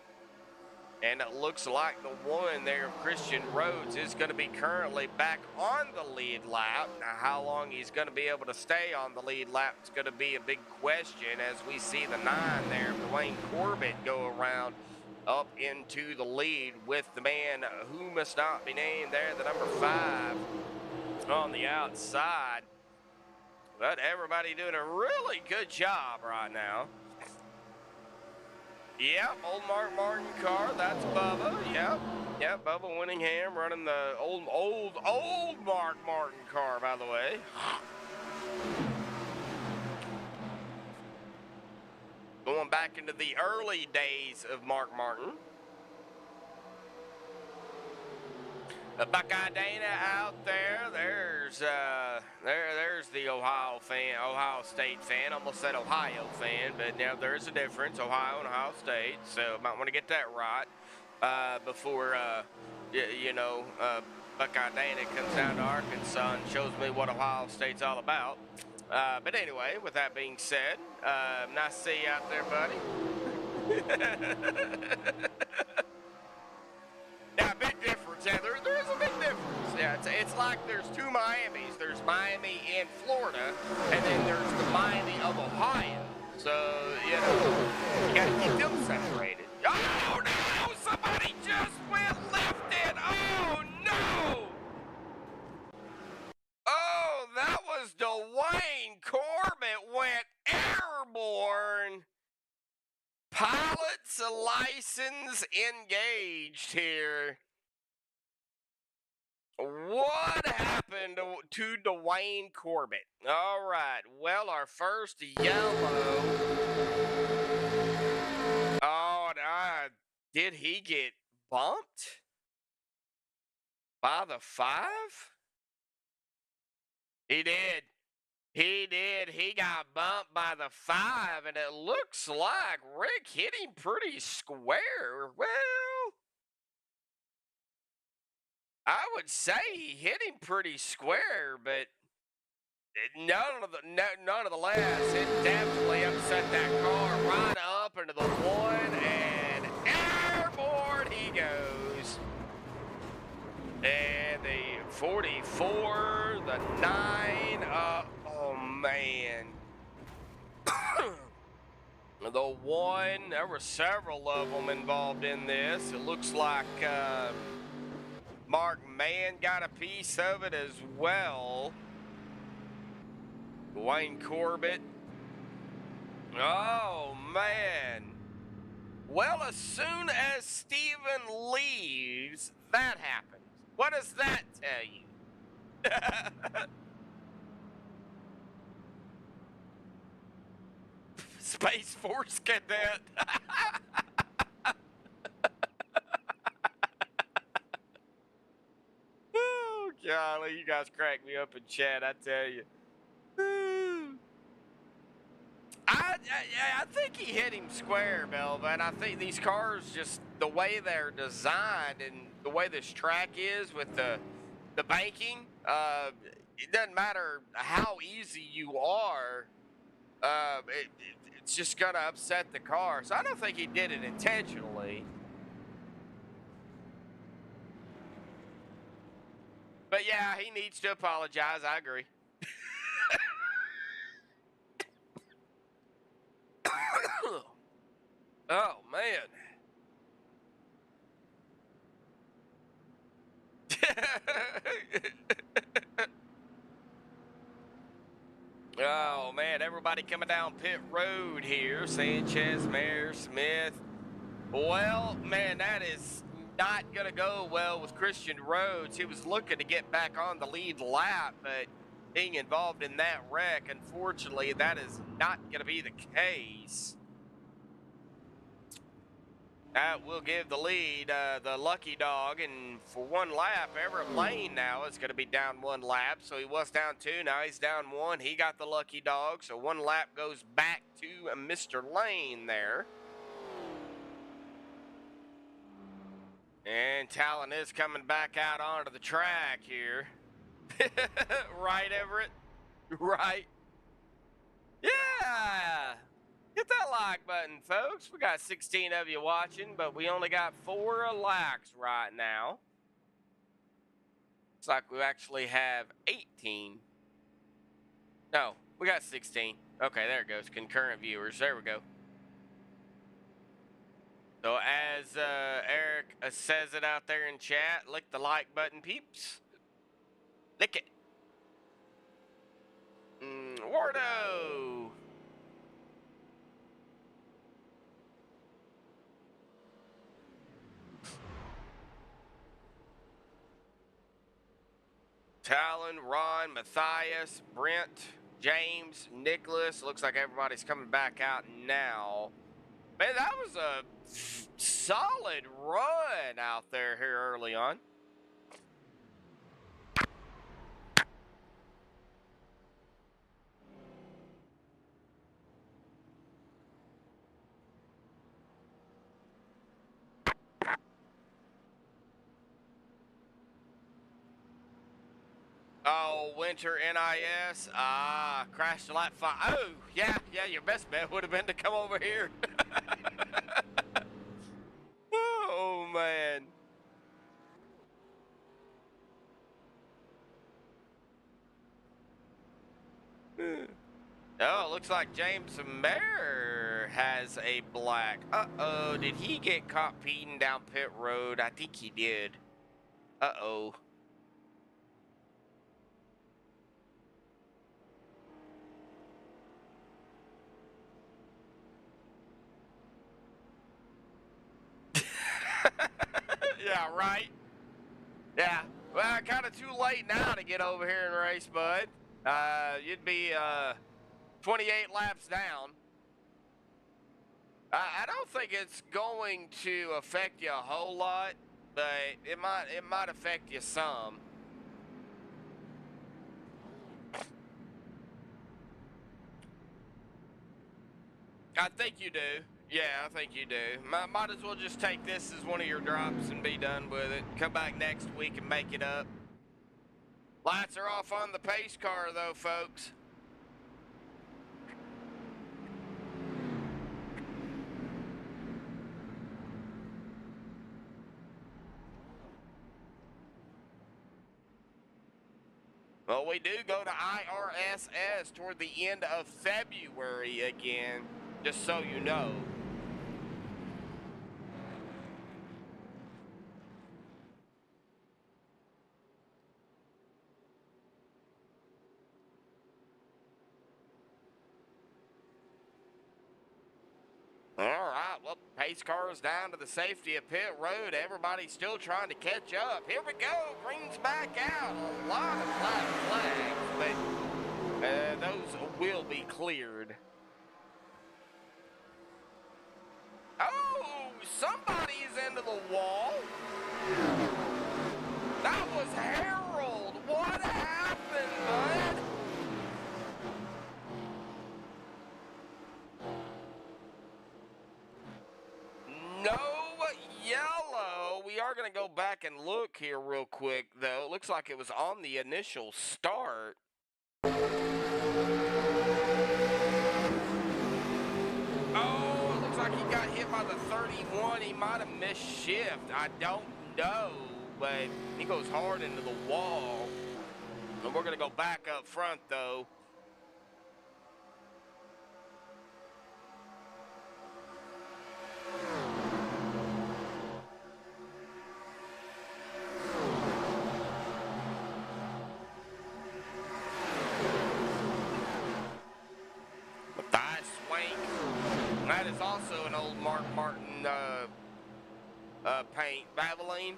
And it looks like the one there, Christian Rhodes, is going to be currently back on the lead lap. Now, how long he's going to be able to stay on the lead lap is going to be a big question as we see the 9 there, Dwayne Corbett, go around up into the lead with the man who must not be named there, the number 5 on the outside. But everybody doing a really good job right now. Yep, old Mark Martin car, that's Bubba, yep, Bubba Winningham running the old Mark Martin car, by the way. Going back into the early days of Mark Martin. Buckeye Dana out there. There's the Ohio State fan. Almost said Ohio fan, but now there's a difference, Ohio and Ohio State. So might want to get that right before Buckeye Dana comes down to Arkansas and shows me what Ohio State's all about. But anyway, with that being said, nice to see you out there, buddy. Now, big difference. Yeah, there is a big difference. Yeah, it's like there's two Miamis. There's Miami in Florida, and then there's the Miami of Ohio. So, you got to keep them separated. Oh, no! Somebody just went left-in! Oh, no! Oh, that was Dwayne Corbett went airborne. Pilot's license engaged here. What happened to Dwayne Corbett? All right. Well, our first yellow. Oh, did he get bumped by the 5? He did. He did. He got bumped by the 5, and it looks like Rick hit him pretty square. Well, I would say he hit him pretty square, but none of the less, it definitely upset that car right up into the 1, and airborne he goes. And the 44, the 9, oh man. The 1, there were several of them involved in this. It looks like Mark Mann got a piece of it as well. Dwayne Corbett. Oh, man. Well, as soon as Steven leaves, that happens. What does that tell you? Space Force Cadet. Oh, golly, you guys crack me up in chat, I tell you. I think he hit him square, Melva, and I think these cars, just the way they're designed and the way this track is with the banking, it doesn't matter how easy you are, it's just going to upset the car. So I don't think he did it intentionally. But yeah, he needs to apologize. I agree. Oh, man. Oh, man, everybody coming down pit road here. Sanchez, Mayer, Smith. Well, man, that is not going to go well with Christian Rhodes. He was looking to get back on the lead lap, but being involved in that wreck, unfortunately, that is not going to be the case. That will give the lead, the lucky dog, and for one lap, Everett Lane now is going to be down 1 lap. So he was down 2, now he's down 1. He got the lucky dog, so 1 lap goes back to Mr. Lane there. And Talon is coming back out onto the track here. Right, Everett? Right? Yeah! Hit that like button, folks. We got 16 of you watching, but we only got 4 likes right now. Looks like we actually have 18. No, we got 16. Okay, there it goes. Concurrent viewers. There we go. So as Eric says it out there in chat, lick the like button, peeps. Lick it. Wardo. Talon, Ron, Matthias, Brent, James, Nicholas. Looks like everybody's coming back out now. Man, that was a solid run out there here early on. Oh, winter NIS. Ah, crashed a lap 5. Oh, yeah, your best bet would have been to come over here. Oh, man. Oh, it looks like James Mayer has a black. Uh-oh, did he get caught speeding down pit road? I think he did. Uh-oh. Yeah, right? Yeah. Well, kind of too late now to get over here and race, bud. You'd be 28 laps down. I don't think it's going to affect you a whole lot, but it might affect you some. I think you do. Yeah, I think you do. Might as well just take this as one of your drops and be done with it. Come back next week and make it up. Lights are off on the pace car, though, folks. Well, we do go to IRSS toward the end of February again, just so you know. All right, well, pace car is down to the safety of pit road. Everybody's still trying to catch up. Here we go, green's back out. A lot of flags, but those will be cleared. Oh, somebody's into the wall. That was Harold. What happened, bud? No yellow. We are going to go back and look here real quick, though. It looks like it was on the initial start. Oh, it looks like he got hit by the 31. He might have missed shift. I don't know, but he goes hard into the wall. And we're going to go back up front, though. That is also an old Mark Martin paint. Valvoline.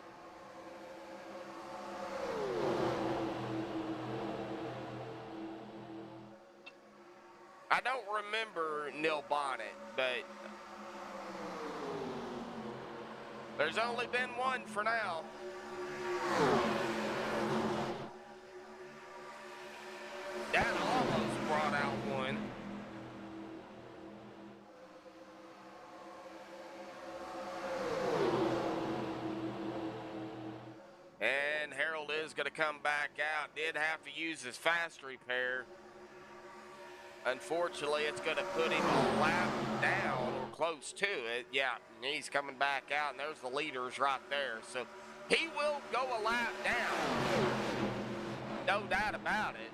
I don't remember Neil Bonnet, but there's only been one for now. That almost brought out one. And Harold is going to come back out. Did have to use his fast repair. Unfortunately, it's going to put him a lap down or close to it. Yeah, he's coming back out, and there's the leaders right there. So he will go a lap down. No doubt about it.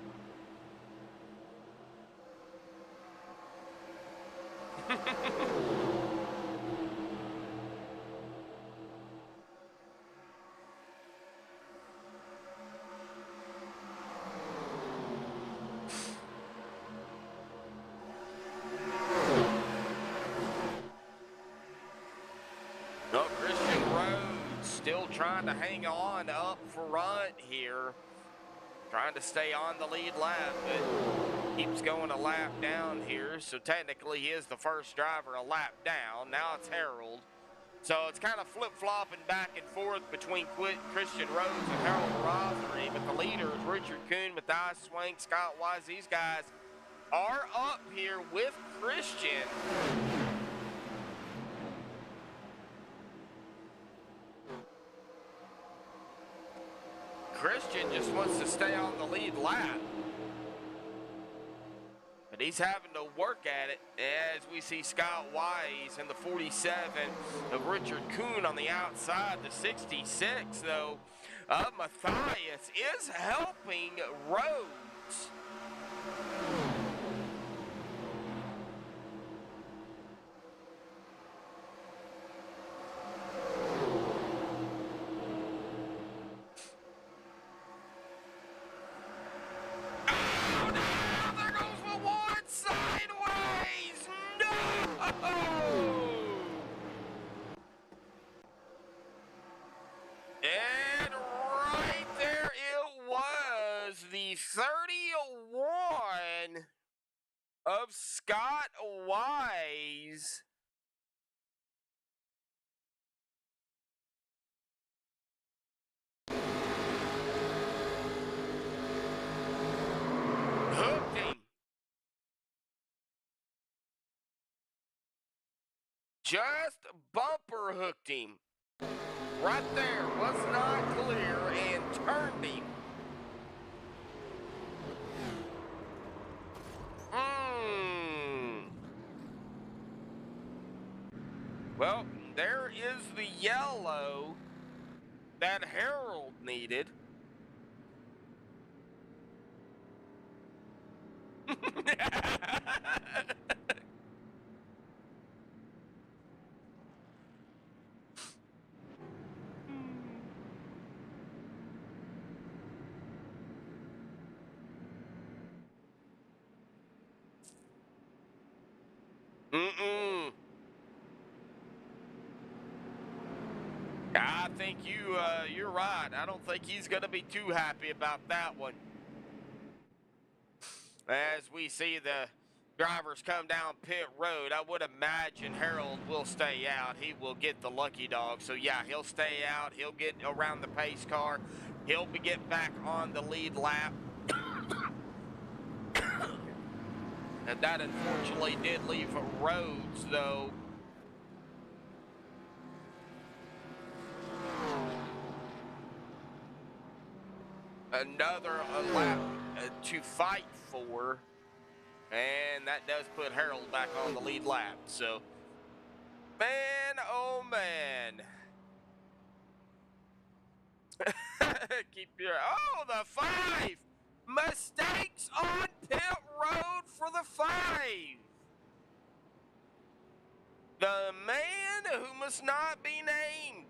No, Christian Rhodes still trying to hang on up front here. Trying to stay on the lead lap, but keeps going a lap down here. So technically he is the first driver a lap down. Now it's Harold. So it's kind of flip-flopping back and forth between Christian Rhodes and Harold Rothery. But the leaders, Richard Kuhn, Matthias Swank, Scott Wise, these guys are up here with Christian. Christian just wants to stay on the lead lap. But he's having to work at it as we see Scott Wise in the 47 of Richard Kuhn on the outside. The 66, though, of Matthias is helping Rhodes. And right there it was, the 31 of Scott Wise. Hooked him. Just bumper hooked him. Right there, was not clear, and turned him. Well, there is the yellow that Harold needed. I think you're right. I don't think he's going to be too happy about that one. As we see the drivers come down pit road, I would imagine Harold will stay out. He will get the lucky dog. So, yeah, he'll stay out. He'll get around the pace car. He'll get back on the lead lap. And that unfortunately did leave Rhodes, though. Another lap to fight for. And that does put Harold back on the lead lap. So, man, oh, man. Keep your... Oh, the 5! Mistakes on pit road for the 5. The man who must not be named.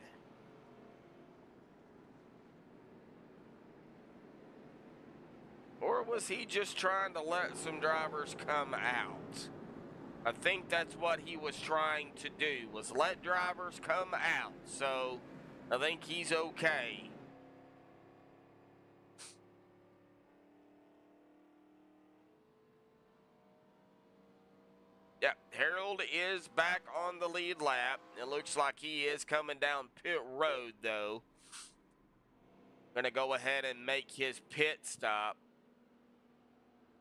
Or was he just trying to let some drivers come out? I think that's what he was trying to do, was let drivers come out. So, I think he's okay. Yep, Harold is back on the lead lap. It looks like he is coming down pit road, though. Gonna go ahead and make his pit stop.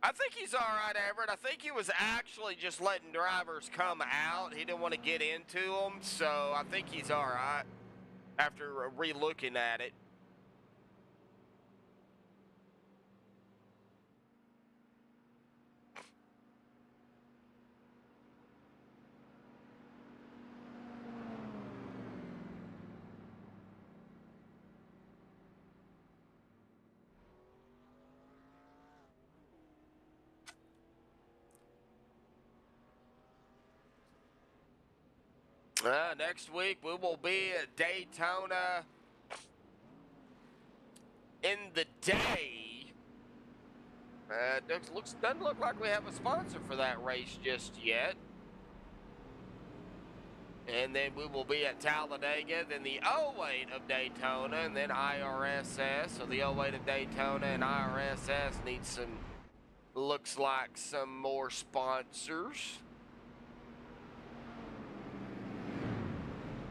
I think he's all right, Everett. I think he was actually just letting drivers come out. He didn't want to get into them, so I think he's all right after re-looking at it. Next week we will be at Daytona in the day. Doesn't look like we have a sponsor for that race just yet. And then we will be at Talladega, then the 08 of Daytona, and then IRSS. So the 08 of Daytona and IRSS need some, looks like some more sponsors.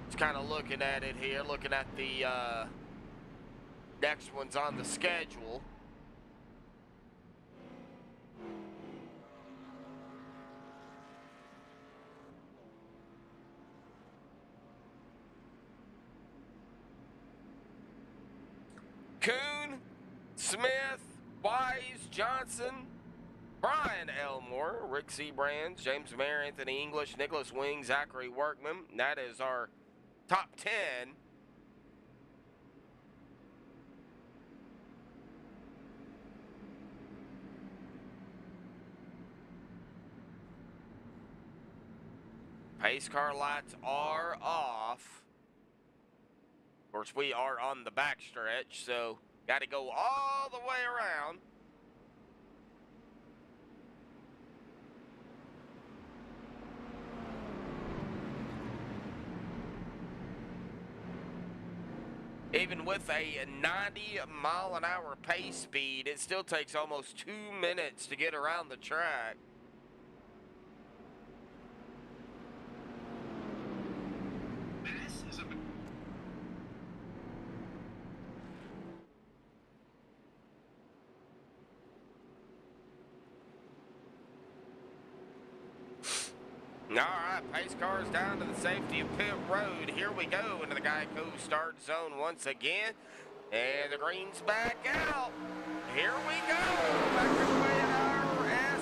Just kind of looking at it here, looking at the next ones on the schedule. Kuhn Smith, Wise, Johnson, Brian Elmore, Rick C. Brands, James Mayer, Anthony English, Nicholas Wing, Zachary Workman. That is our top 10. Pace car lights are off. Of course, we are on the backstretch, so got to go all the way around. Even with a 90-mile-an-hour pace speed, it still takes almost 2 minutes to get around the track. All right, pace cars down to the safety of pit road. Here we go into the Geico start zone once again. And the green's back out. Here we go. Back away at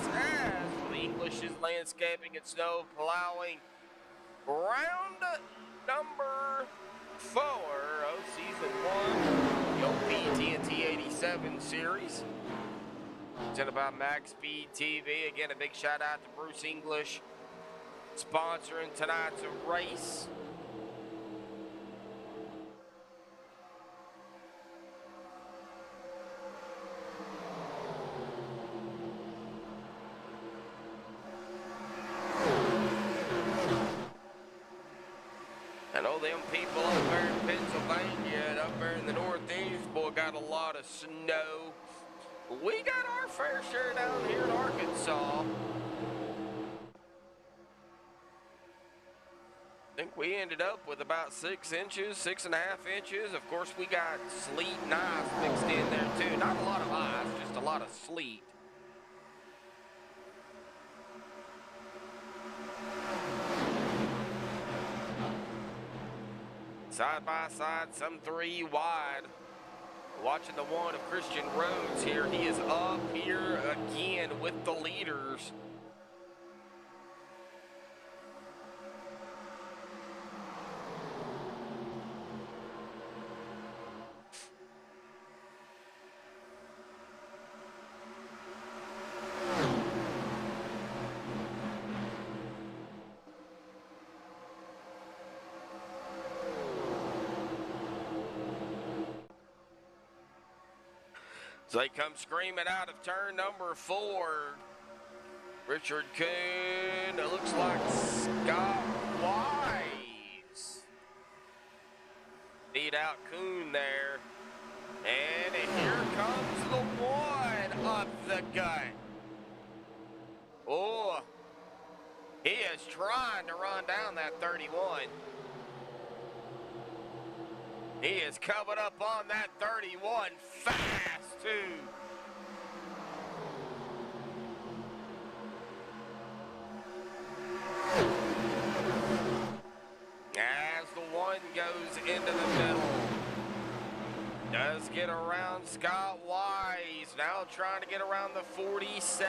IRSS for the English's landscaping and snow plowing. Round number 4 of season 1, the OP TNT 87 series. Presented by MaxspeedTV. Again, a big shout out to Bruce English, sponsoring tonight's race. I know them people up there in Pennsylvania and up there in the Northeast, boy, got a lot of snow. We got our fair share down here in Arkansas. I think we ended up with about 6 inches, 6.5 inches. Of course, we got sleet and ice mixed in there too. Not a lot of ice, just a lot of sleet. Side by side, some 3 wide. Watching the one of Christian Rhodes here. He is up here again with the leaders. So they come screaming out of turn number 4. Richard Kuhn, it looks like Scott Wise. Beat out Kuhn there. And here comes the one up the gut. Oh, he is trying to run down that 31. He is coming up on that 31 fast, too. As the one goes into the middle. Does get around Scott Wise. Now trying to get around the 47.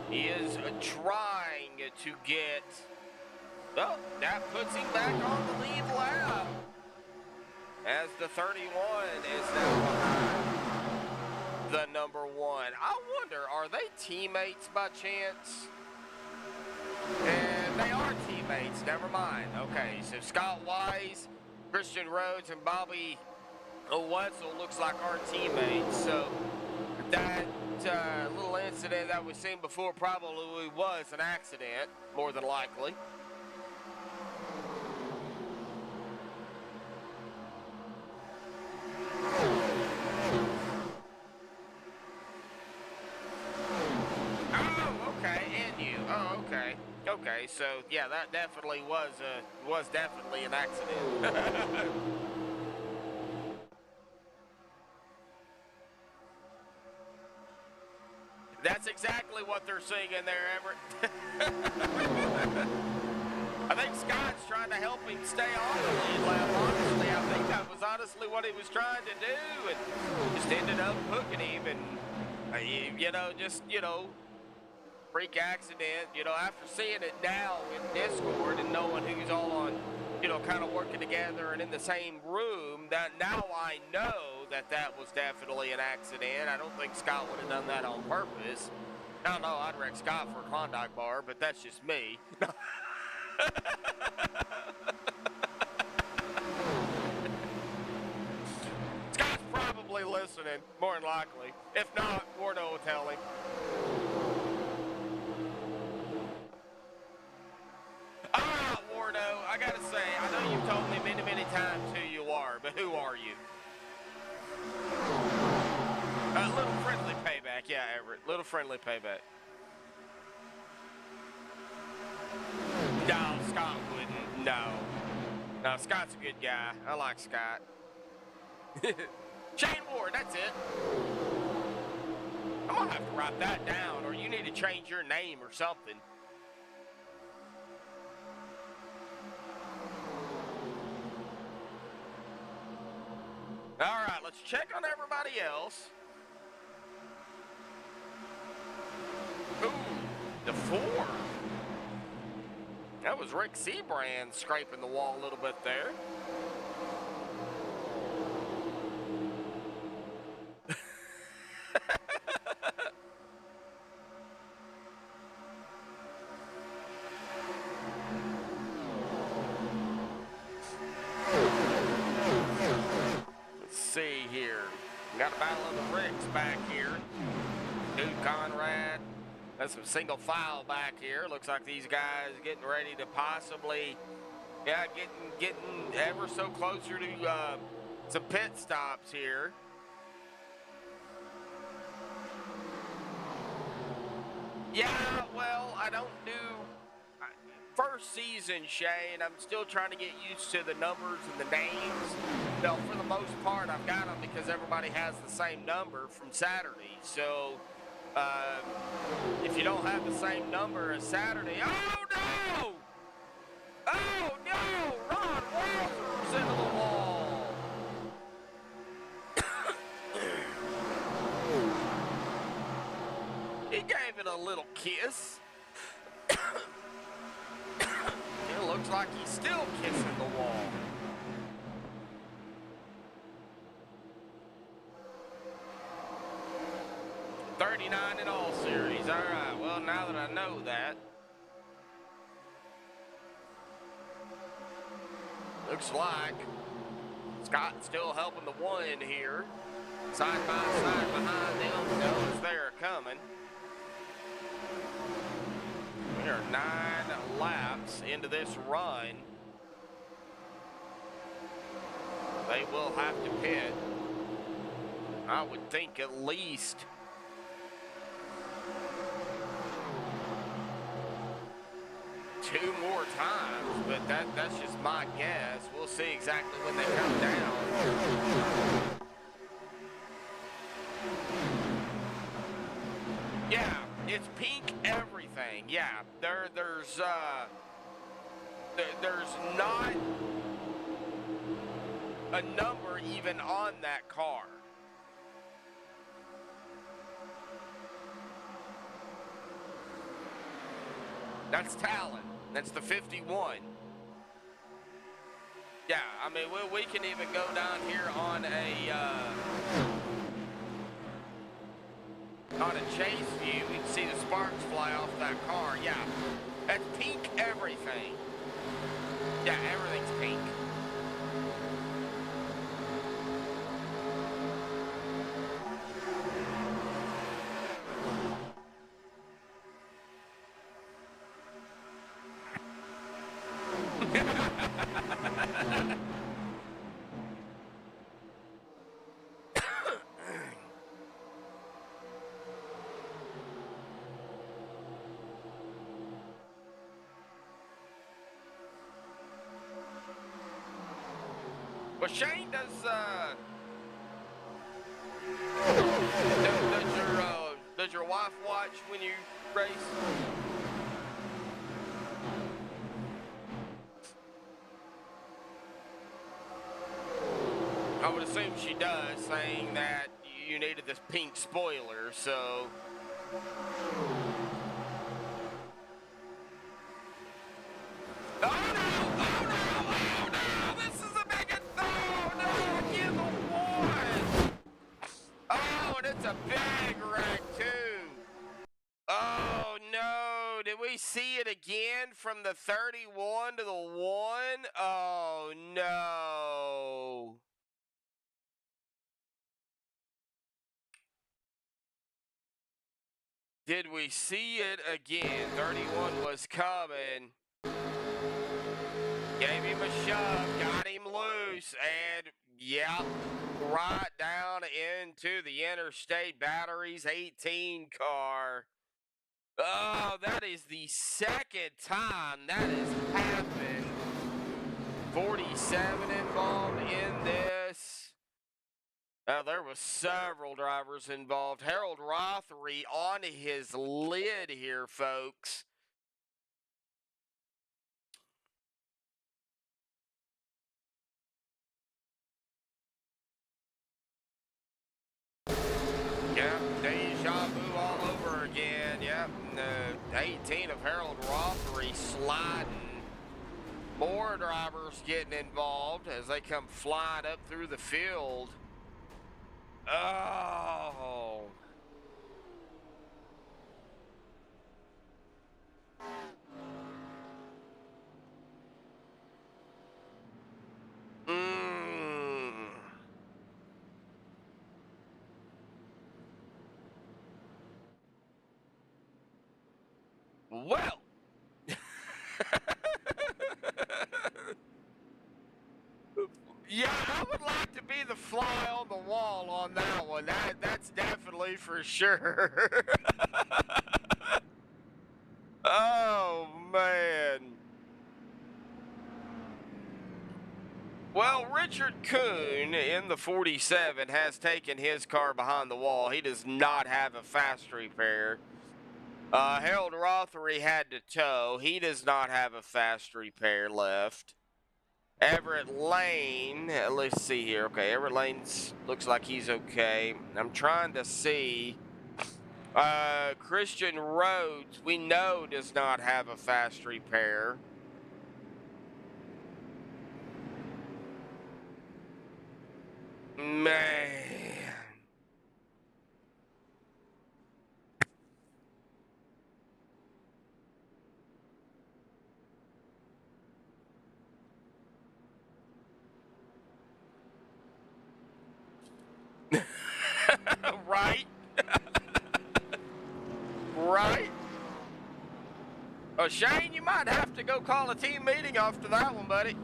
He is trying to get... Well, that puts him back on the lead lap. As the 31 is now behind the number 1. I wonder, are they teammates by chance? And they are teammates, never mind. Okay, so Scott Wise, Christian Rhodes, and Bobby Wetzel looks like our teammates. So that little incident that we've seen before probably was an accident, more than likely. Okay, so yeah, that definitely was definitely an accident. That's exactly what they're singing there, Everett. I think Scott's trying to help him stay on the lead lap. Honestly, I think that was out of honestly what he was trying to do, and just ended up hooking him, and you know, just, you know, freak accident. You know, after seeing it now in Discord and knowing who's all on, you know, kind of working together and in the same room, that now I know that that was definitely an accident. I don't think Scott would have done that on purpose. I don't know, I'd wreck Scott for a Klondike bar, but that's just me. Scott's probably listening, more than likely. If not, Wardo will tell him. Alright, Wardo, I gotta say, I know you've told me many, many times who you are, but who are you? A little friendly payback, yeah, Everett. Little friendly payback. No, Scott wouldn't. No. No, Scott's a good guy. I like Scott. Shane Ward, that's it. I'm gonna have to write that down, or you need to change your name or something. All right, let's check on everybody else. Ooh, the 4. That was Rick Seabrand scraping the wall a little bit there. Let's see here. We got a battle of the Ricks back here. Dude Conrad. That's some single file back here. Looks like these guys getting ready to possibly, yeah, getting ever so closer to some pit stops here. Yeah, well, I don't do first season, Shane. I'm still trying to get used to the numbers and the names. No, for the most part, I've got them because everybody has the same number from Saturday. So. If you don't have the same number as Saturday, oh no! Oh no! Ron Walters into the wall. He gave it a little kiss. It looks like he's still kissing the wall. $39 in all series. All right, well, now that I know that, looks like Scott's still helping the 1 here. Side by side behind them, knows they're coming. We are 9 laps into this run. They will have to pit. I would think at least 2 more times, but that's just my guess. We'll see exactly when they come down. Yeah, it's pink everything. Yeah, there's not a number even on that car. That's Talon. That's the 51. Yeah, I mean, we can even go down here on a chase view. We can see the sparks fly off that car. Yeah, that's pink everything. Yeah, everything's pink. Well, Shane, does your wife watch when you race? I would assume she does, saying that you needed this pink spoiler, so. Oh no! Oh no! Oh no! This is a big oh no! Give a one! Oh, and it's a big wreck too. Oh no! Did we see it again from the 31 to the 1? Oh no! Did we see it again? 31 was coming. Gave him a shove, got him loose, and yep, right down into the Interstate Batteries 18 car. Oh, that is the second time that has happened. 47 involved in this. There was several drivers involved. Harold Rothery on his lid here, folks. Yeah, deja vu all over again. Yep, 18 of Harold Rothery sliding. More drivers getting involved as they come flying up through the field. Oh. Well. Yeah, I would like to be the fly on the wall on that one. That's definitely for sure. Oh, man. Well, Richard Kuhn in the 47 has taken his car behind the wall. He does not have a fast repair. Harold Rothery had to tow. He does not have a fast repair left. Everett Lane, let's see here. Okay, Everett Lane looks like he's okay. I'm trying to see. Christian Rhodes, we know, does not have a fast repair. Man. Right? Right? Oh, Shane, you might have to go call a team meeting after that one, buddy.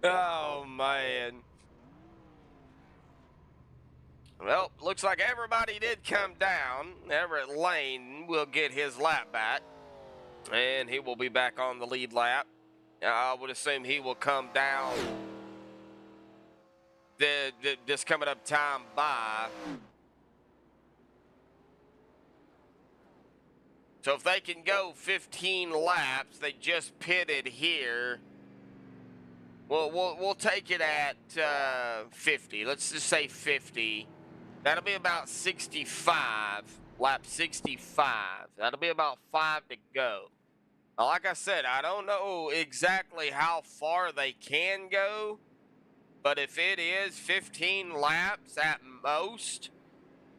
Oh, man. Well, looks like everybody did come down. Everett Lane will get his lap back, and he will be back on the lead lap. I would assume he will come down this coming up time by. So if they can go 15 laps, they just pitted here. Well, we'll take it at 50. Let's just say 50. That'll be about 65, lap 65. That'll be about 5 to go. Now, like I said, I don't know exactly how far they can go, but if it is 15 laps at most,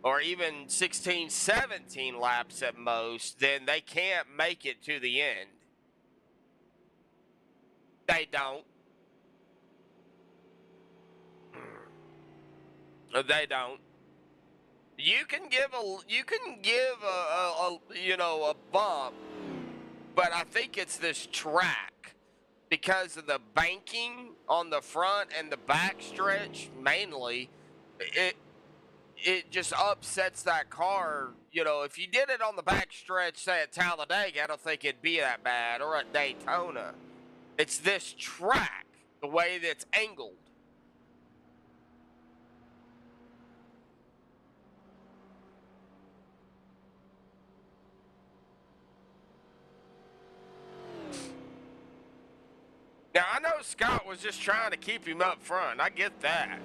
or even 16, 17 laps at most, then they can't make it to the end. They don't. They don't. You can give a bump, but I think it's this track because of the banking on the front and the back stretch mainly. It just upsets that car. You know, if you did it on the back stretch, say at Talladega, I don't think it'd be that bad, or at Daytona. It's this track, the way that's angled. Now, I know Scott was just trying to keep him up front. I get that.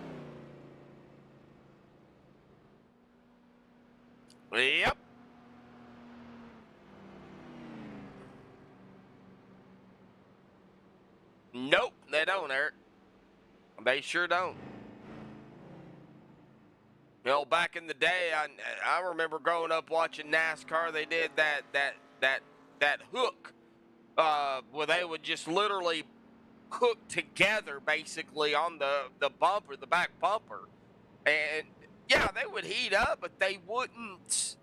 Yep. Nope, they don't, Eric. They sure don't. You know, back in the day, I remember growing up watching NASCAR. They did that hook, where they would just literally hook together, basically on the bumper, the back bumper, and yeah, they would heat up, but they wouldn't.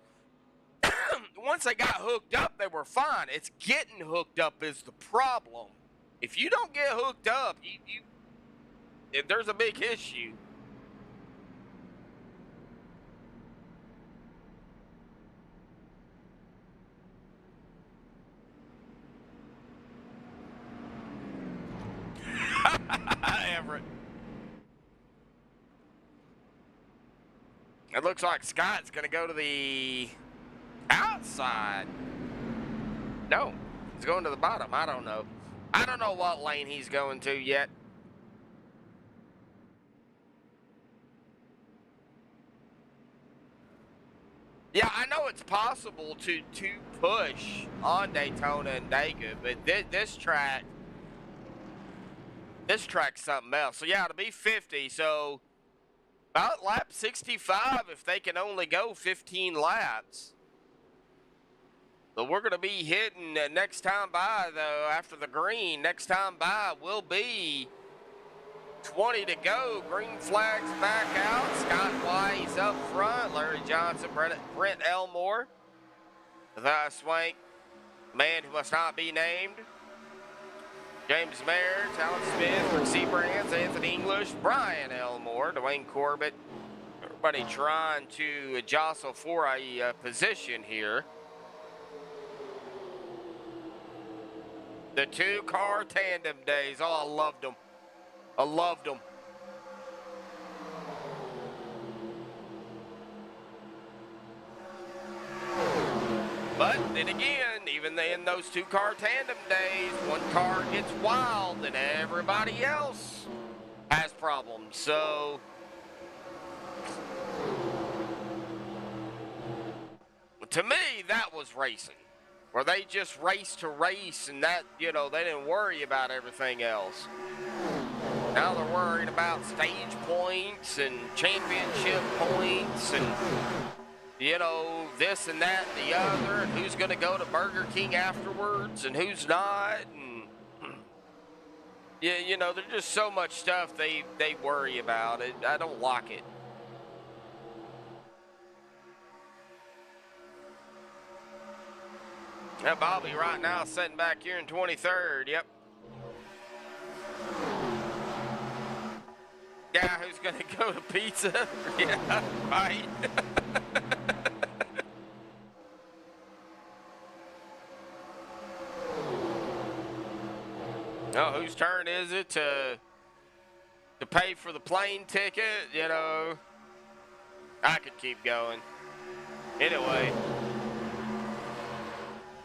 Once they got hooked up, they were fine. It's getting hooked up is the problem. If you don't get hooked up, there's a big issue. Everett. It looks like Scott's going to go to the outside. No, he's going to the bottom. I don't know. I don't know what lane he's going to yet. Yeah, I know it's possible to push on Daytona and Dayton, but this track's something else. So yeah, to be 50, so about lap 65 if they can only go 15 laps. So we're going to be hitting next time by, though, after the green, next time by will be 20 to go. Green flag's back out. Scott Wise up front. Larry Johnson, Brent Elmore. The Swank, man who must not be named. James Mayer, Talon Smith, Rick Seabrands, Anthony English, Brian Elmore, Dwayne Corbett. Everybody trying to jostle for a position here. The two-car tandem days. Oh, I loved them. I loved them. But then again, even in those two-car tandem days, one car gets wild and everybody else has problems. So to me, that was racing. Where they just race to race and that, you know, they didn't worry about everything else. Now they're worried about stage points and championship points and, you know, this and that and the other, and who's going to go to Burger King afterwards and who's not. And, yeah, you know, there's just so much stuff they worry about. I don't like it. Now Bobby right now sitting back here in 23rd, yep. Guy who's gonna go to pizza, yeah, right. Oh, whose turn is it to pay for the plane ticket? You know, I could keep going. Anyway.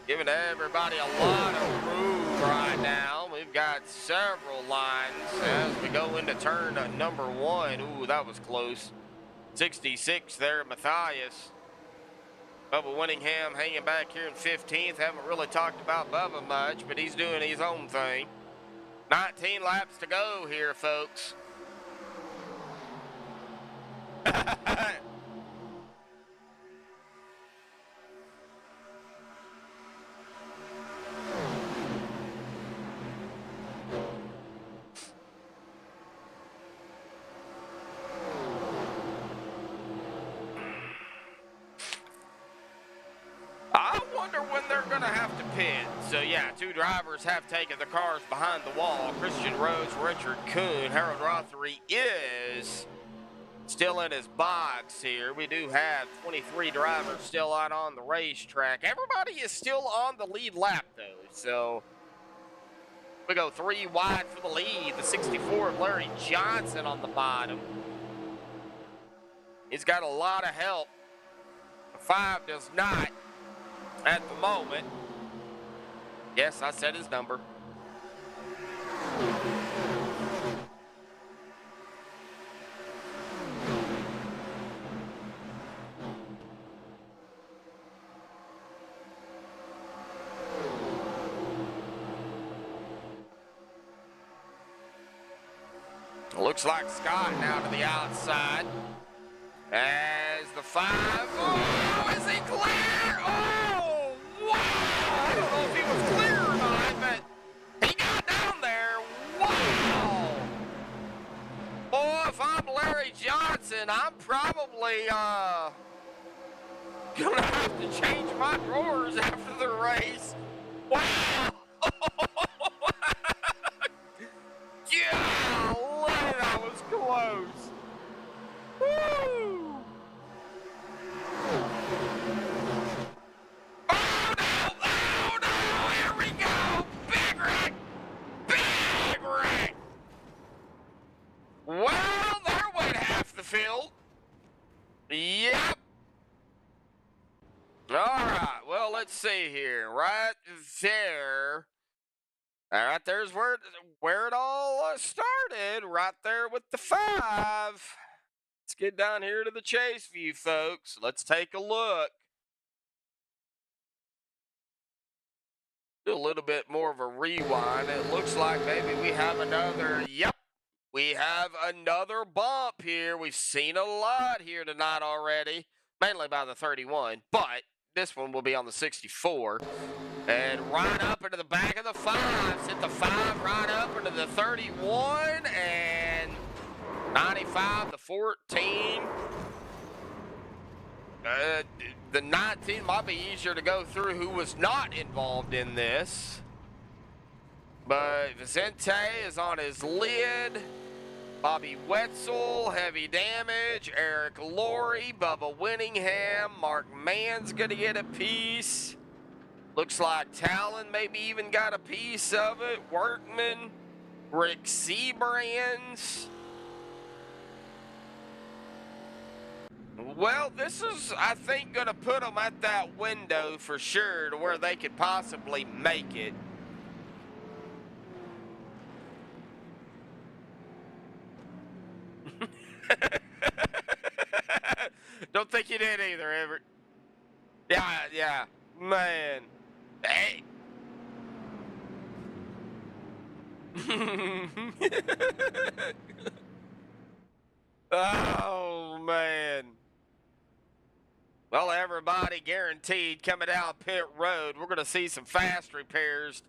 Giving everybody a lot of room right now. We've got several lines as we go into turn number one. Ooh, that was close. 66 there, Matthias. Bubba Winningham hanging back here in 15th. Haven't really talked about Bubba much, but he's doing his own thing. 19 laps to go here, folks. So yeah, two drivers have taken the cars behind the wall. Christian Rhodes, Richard Kuhn, Harold Rothery is still in his box here. We do have 23 drivers still out on the racetrack. Everybody is still on the lead lap though. So we go 3 wide for the lead. The 64 of Larry Johnson on the bottom. He's got a lot of help. The 5 does not at the moment. Yes, I said his number. Looks like Scott now to the outside. As the 5. Oh, is he clear? Oh, wow. I don't know if he was clear or not, but he got down there. Wow. Boy, if I'm Larry Johnson, I'm probably gonna have to change my drawers after the race. Wow. Yeah, that was close. Woo. Oh no, here we go. Big wreck. Big wreck. Well, there went half the field. Yep. All right, well, let's see here. Right there. Right there's where it all started. Right there with the 5. Let's get down here to the chase view, folks. Let's take a look. Do a little bit more of a rewind. It looks like maybe we have another, yep, we have another bump here. We've seen a lot here tonight already, mainly by the 31, but this one will be on the 64. And right up into the back of the 5s. Hit the 5 right up into the 31. And 95, the 14. The 19 might be easier to go through who was not involved in this. But Vicente is on his lid. Bobby Wetzel, heavy damage. Eric Laurie, Bubba Winningham. Mark Mann's going to get a piece. Looks like Talon maybe even got a piece of it. Workman, Rick Seabrands. Well, this is, I think, going to put them at that window for sure to where they could possibly make it. Don't think you did either, Everett. Yeah, man. Hey. Oh, man. Well, everybody guaranteed coming down pit road. We're going to see some fast repairs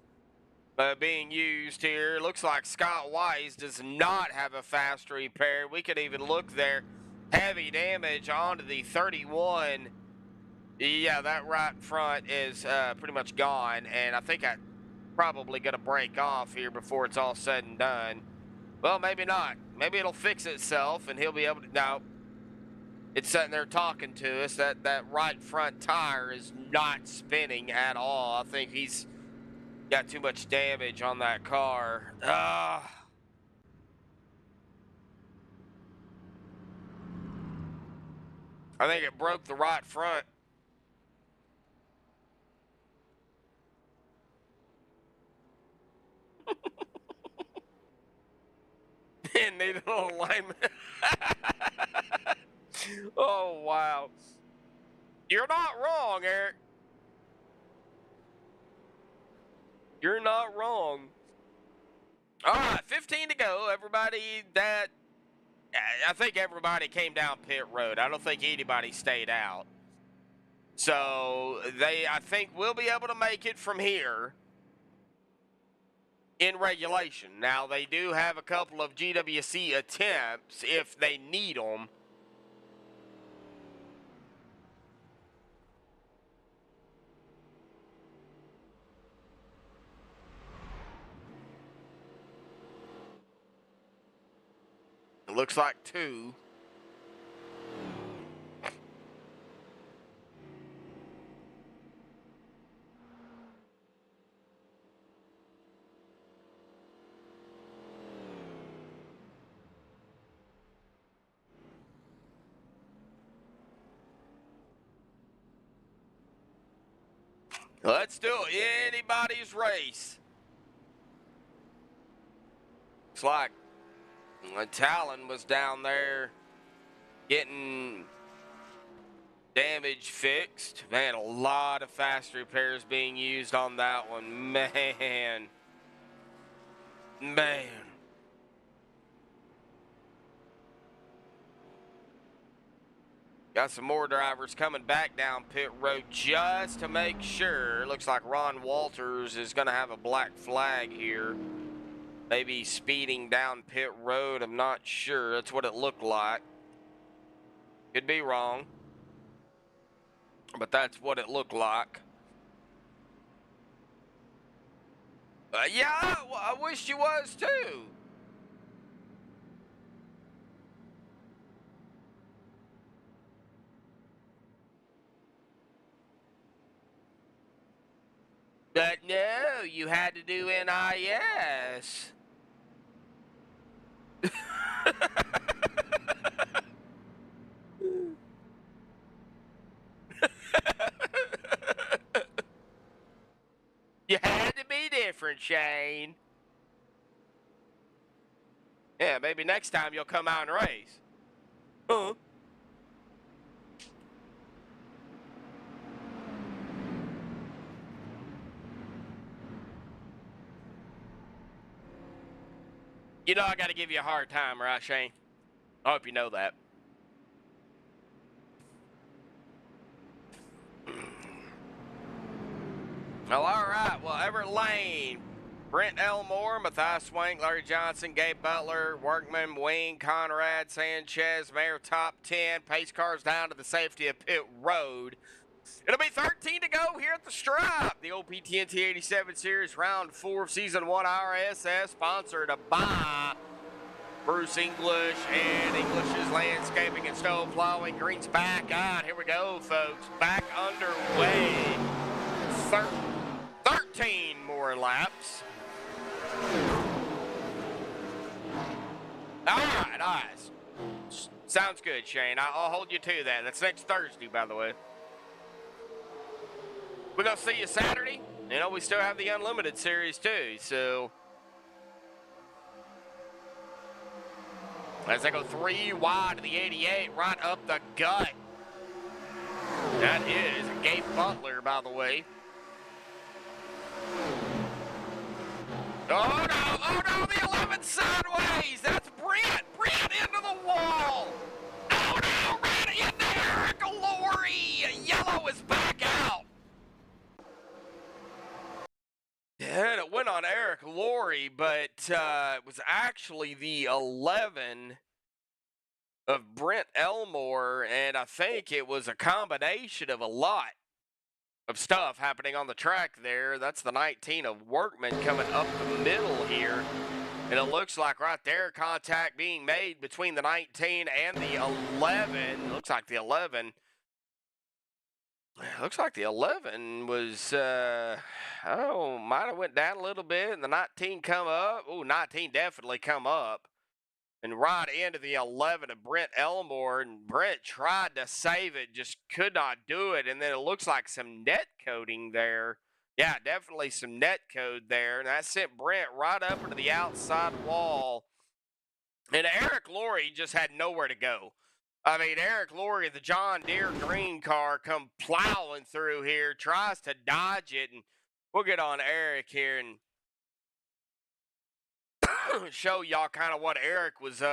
being used here. Looks like Scott Wise does not have a fast repair. We could even look there. Heavy damage onto the 31. Yeah, that right front is pretty much gone, and I think I'm probably going to break off here before it's all said and done. Well, maybe not. Maybe it'll fix itself, and he'll be able to... No, it's sitting there talking to us. That right front tire is not spinning at all. I think he's got too much damage on that car. I think it broke the right front. And need a little alignment. Oh, wow. You're not wrong, Eric. You're not wrong. All right, 15 to go. Everybody I think everybody came down pit road. I don't think anybody stayed out. So I think we'll be able to make it from here in regulation. Now, they do have a couple of GWC attempts if they need them. It looks like 2. Let's do it. Anybody's race. Looks like Talon was down there getting damage fixed. Man, a lot of fast repairs being used on that one. Man. Got some more drivers coming back down pit road just to make sure. Looks like Ron Walters is going to have a black flag here. Maybe speeding down pit road. I'm not sure. That's what it looked like. Could be wrong. But that's what it looked like. Yeah, I wish you was too. But no, you had to do NIS. You had to be different, Shane. Yeah, maybe next time you'll come out and race. Huh? You know I got to give you a hard time, right, Shane? I hope you know that. Well, all right. Well, Everett Lane, Brent Elmore, Matthias Swank, Larry Johnson, Gabe Butler, Workman, Wing, Conrad, Sanchez, Mayor top 10. Pace cars down to the safety of pit road. It'll be 13 to go here at the stripe. The old TNT 87 Series Round 4 of Season 1 IRSS, sponsored by Bruce English and English's Landscaping and Snow Plowing. Green's back on. Here we go, folks. Back underway. 13 more laps. All right. Sounds good, Shane. I'll hold you to that. That's next Thursday, by the way. We're going to see you Saturday. You know, we still have the Unlimited Series, too, so as they go 3 wide to the 88, right up the gut. That is Gabe Butler, by the way. Oh no, the 11 sideways. That's Brent into the wall. Oh no, right in there, Glory. Yellow is back out. Yeah, it went on Eric Laurie, but it was actually the 11 of Brent Elmore, and I think it was a combination of a lot of stuff happening on the track there. That's the 19 of Workman coming up the middle here, and it looks like right there contact being made between the 19 and the 11. It looks like the 11 was, might have went down a little bit, and the 19 come up. Oh, 19 definitely come up. And right into the 11 of Brent Elmore, and Brent tried to save it, just could not do it. And then it looks like some net coating there. Yeah, definitely some net code there. And that sent Brent right up into the outside wall. And Eric Laurie just had nowhere to go. I mean, Eric Laurie, the John Deere green car, come plowing through here, tries to dodge it. And we'll get on Eric here and show y'all kind of what Eric was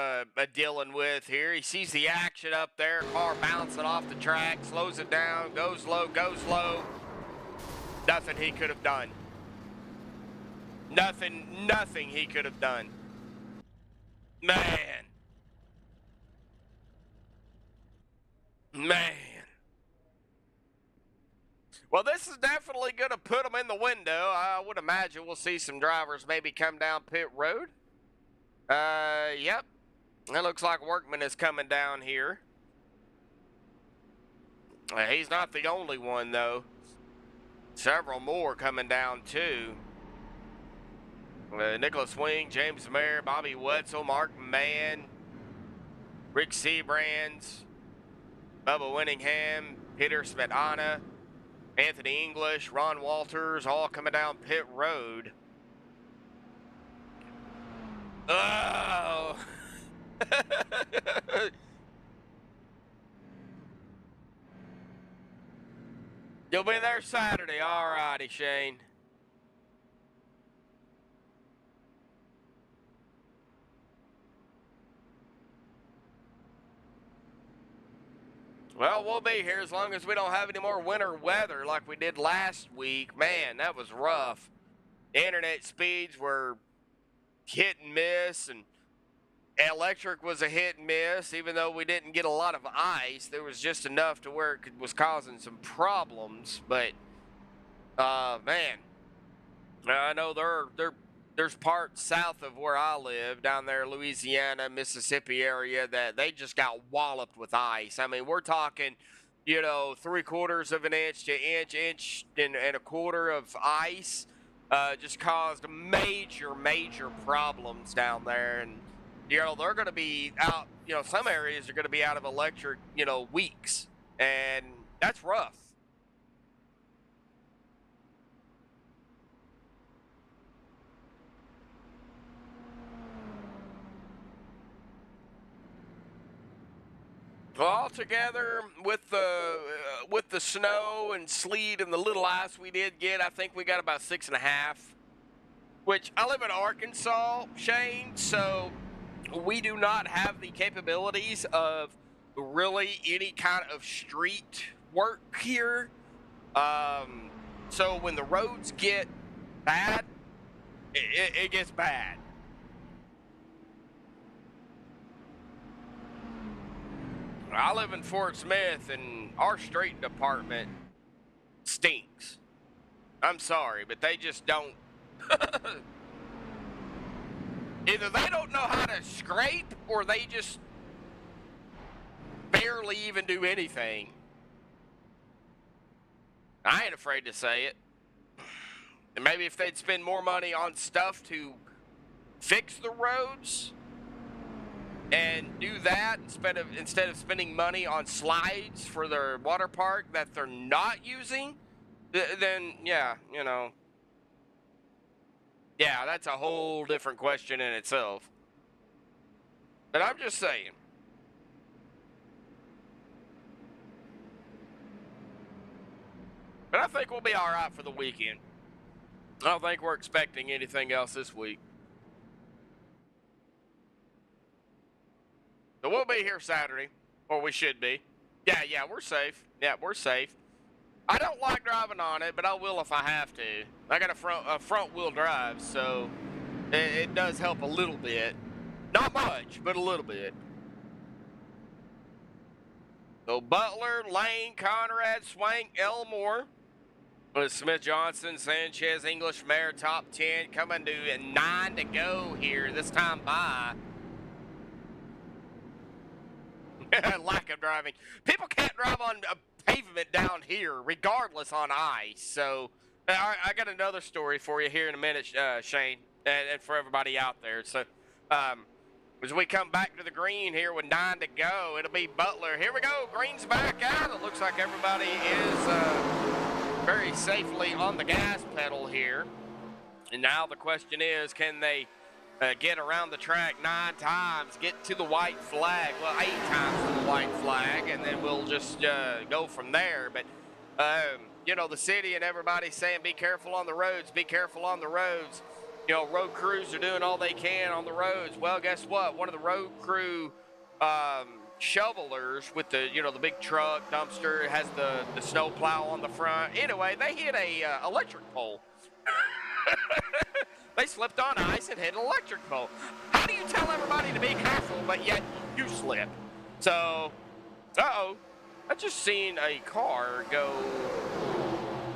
dealing with here. He sees the action up there, car bouncing off the track, slows it down, goes low, Nothing he could have done. Nothing he could have done. Man. Well, this is definitely going to put them in the window. I would imagine we'll see some drivers maybe come down pit road. Yep. It looks like Workman is coming down here. He's not the only one, though. Several more coming down, too. Nicholas Wing, James Mayer, Bobby Wetzel, Mark Mann, Rick Seabrands, Bubba Winningham, Peter Smetana, Anthony English, Ron Walters, all coming down pit road. Oh! You'll be there Saturday. All righty, Shane. Well, we'll be here as long as we don't have any more winter weather like we did last week. Man, that was rough. Internet speeds were hit and miss, and electric was a hit and miss. Even though we didn't get a lot of ice, there was just enough to where it was causing some problems. But, man, I know there's parts south of where I live, down there, Louisiana, Mississippi area, that they just got walloped with ice. I mean, we're talking, 3/4 of an inch to inch and a quarter of ice. Just caused major problems down there. And, they're going to be out, some areas are going to be out of electric, weeks. And that's rough. Well, all together with the snow and sleet and the little ice we did get, I think we got about 6.5. Which, I live in Arkansas, Shane, so we do not have the capabilities of really any kind of street work here. So when the roads get bad, it gets bad. I live in Fort Smith, and our street department stinks. I'm sorry, but they just don't. Either they don't know how to scrape, or they just barely even do anything. I ain't afraid to say it. And maybe if they'd spend more money on stuff to fix the roads and do that instead of spending money on slides for their water park that they're not using, then yeah, yeah, that's a whole different question in itself. But I'm just saying. But I think we'll be all right for the weekend. I don't think we're expecting anything else this week. So we'll be here Saturday, or we should be. Yeah, we're safe. Yeah, we're safe. I don't like driving on it, but I will if I have to. I got a front wheel drive, so it does help a little bit. Not much, but a little bit. So Butler, Lane, Conrad, Swank, Elmore, with Smith, Johnson, Sanchez, English, Mare, top 10, coming to 9 to go here this time by. Lack of driving. People can't drive on a pavement down here, regardless on ice. So I got another story for you here in a minute, Shane, and for everybody out there. So as we come back to the green here with 9 to go, it'll be Butler. Here we go. Green's back out. It looks like everybody is very safely on the gas pedal here. And now the question is, can they get around the track 9 times, get to the white flag, well, 8 times to the white flag, and then we'll just go from there. But, the city and everybody saying, be careful on the roads, be careful on the roads. Road crews are doing all they can on the roads. Well, guess what? One of the road crew shovelers with the, the big truck, dumpster, has the snow plow on the front. Anyway, they hit a electric pole. They slipped on ice and hit an electric pole. How do you tell everybody to be careful, but yet you slip? So, I just seen a car go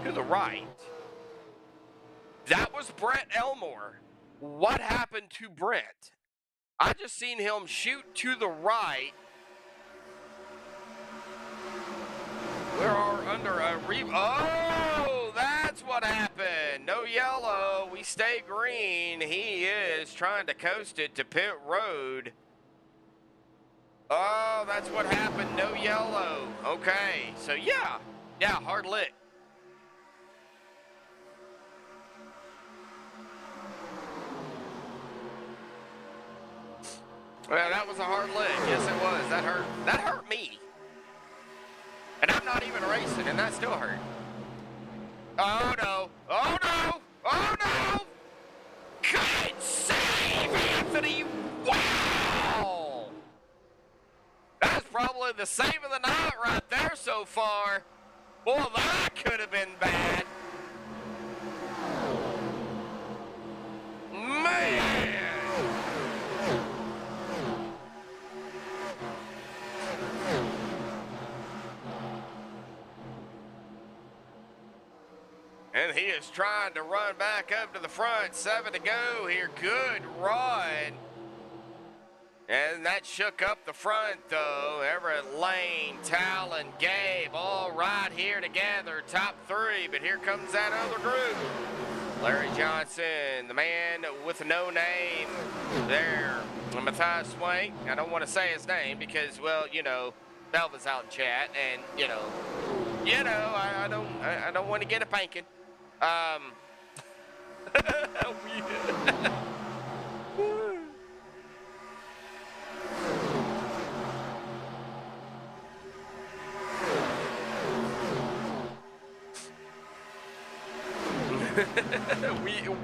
to the right. That was Brent Elmore. What happened to Brent? I just seen him shoot to the right. We are under a Oh, that's what happened. No yellow. We stay green. He is trying to coast it to pit road. Oh, that's what happened. No yellow. Okay. So, yeah, hard lick. Well, that was a hard lick. Yes, it was. That hurt. That hurt me. And I'm not even racing, and that still hurt. Oh, no. Oh, no. Oh, no. Good save, Anthony. Wow. That's probably the save of the night right there. so far. Well, that could have been bad. Man. And he is trying to run back up to the front. 7 to go here. Good run. And that shook up the front, though. Everett, Lane, Talon, Gabe, all right here together. Top 3, but here comes that other group. Larry Johnson, the man with no name there. Matthias Swank. I don't want to say his name because, well, you know, Belva's out in chat, and, you know, I don't want to get a panking.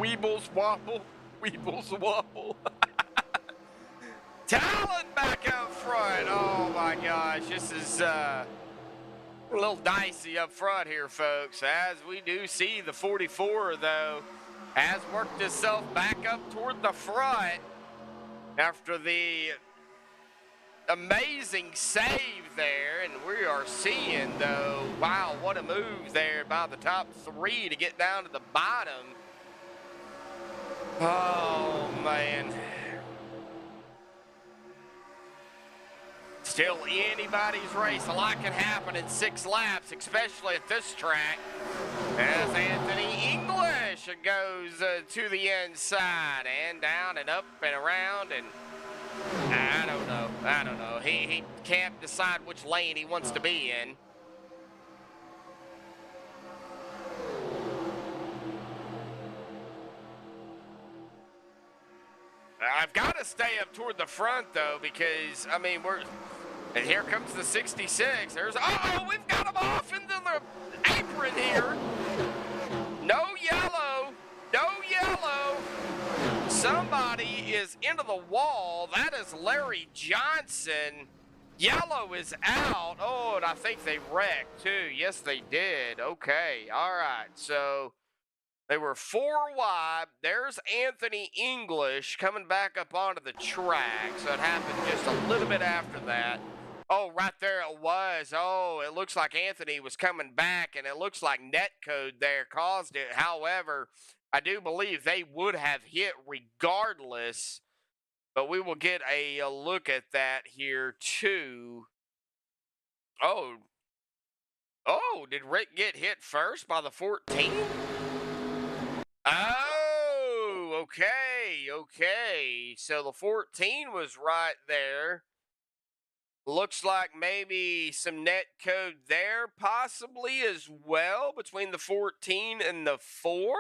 Weebles wobble. Weebles wobble. Talon back up front. Oh my gosh, this is a little dicey up front here, folks. As we do see the 44, though, has worked itself back up toward the front after the amazing save there, and we are seeing, though, wow, what a move there by the top 3 to get down to the bottom. Oh, man. Still anybody's race. A lot can happen in 6 laps, especially at this track. As Anthony English goes to the inside and down and up and around, and I don't know. He can't decide which lane he wants to be in. I've got to stay up toward the front, though, because, I mean, and here comes the 66. We've got him off into the apron here. No yellow. No yellow. Somebody is into the wall. That is Larry Johnson. Yellow is out. Oh, and I think they wrecked, too. Yes, they did. Okay. All right. So they were 4 wide. There's Anthony English coming back up onto the track. So it happened just a little bit after that. Oh, right there it was. Oh, it looks like Anthony was coming back, and it looks like netcode there caused it. However, I do believe they would have hit regardless, but we will get a look at that here too. Oh, did Rick get hit first by the 14? Oh, okay. So the 14 was right there. Looks like maybe some net code there possibly as well between the 14 and the 4.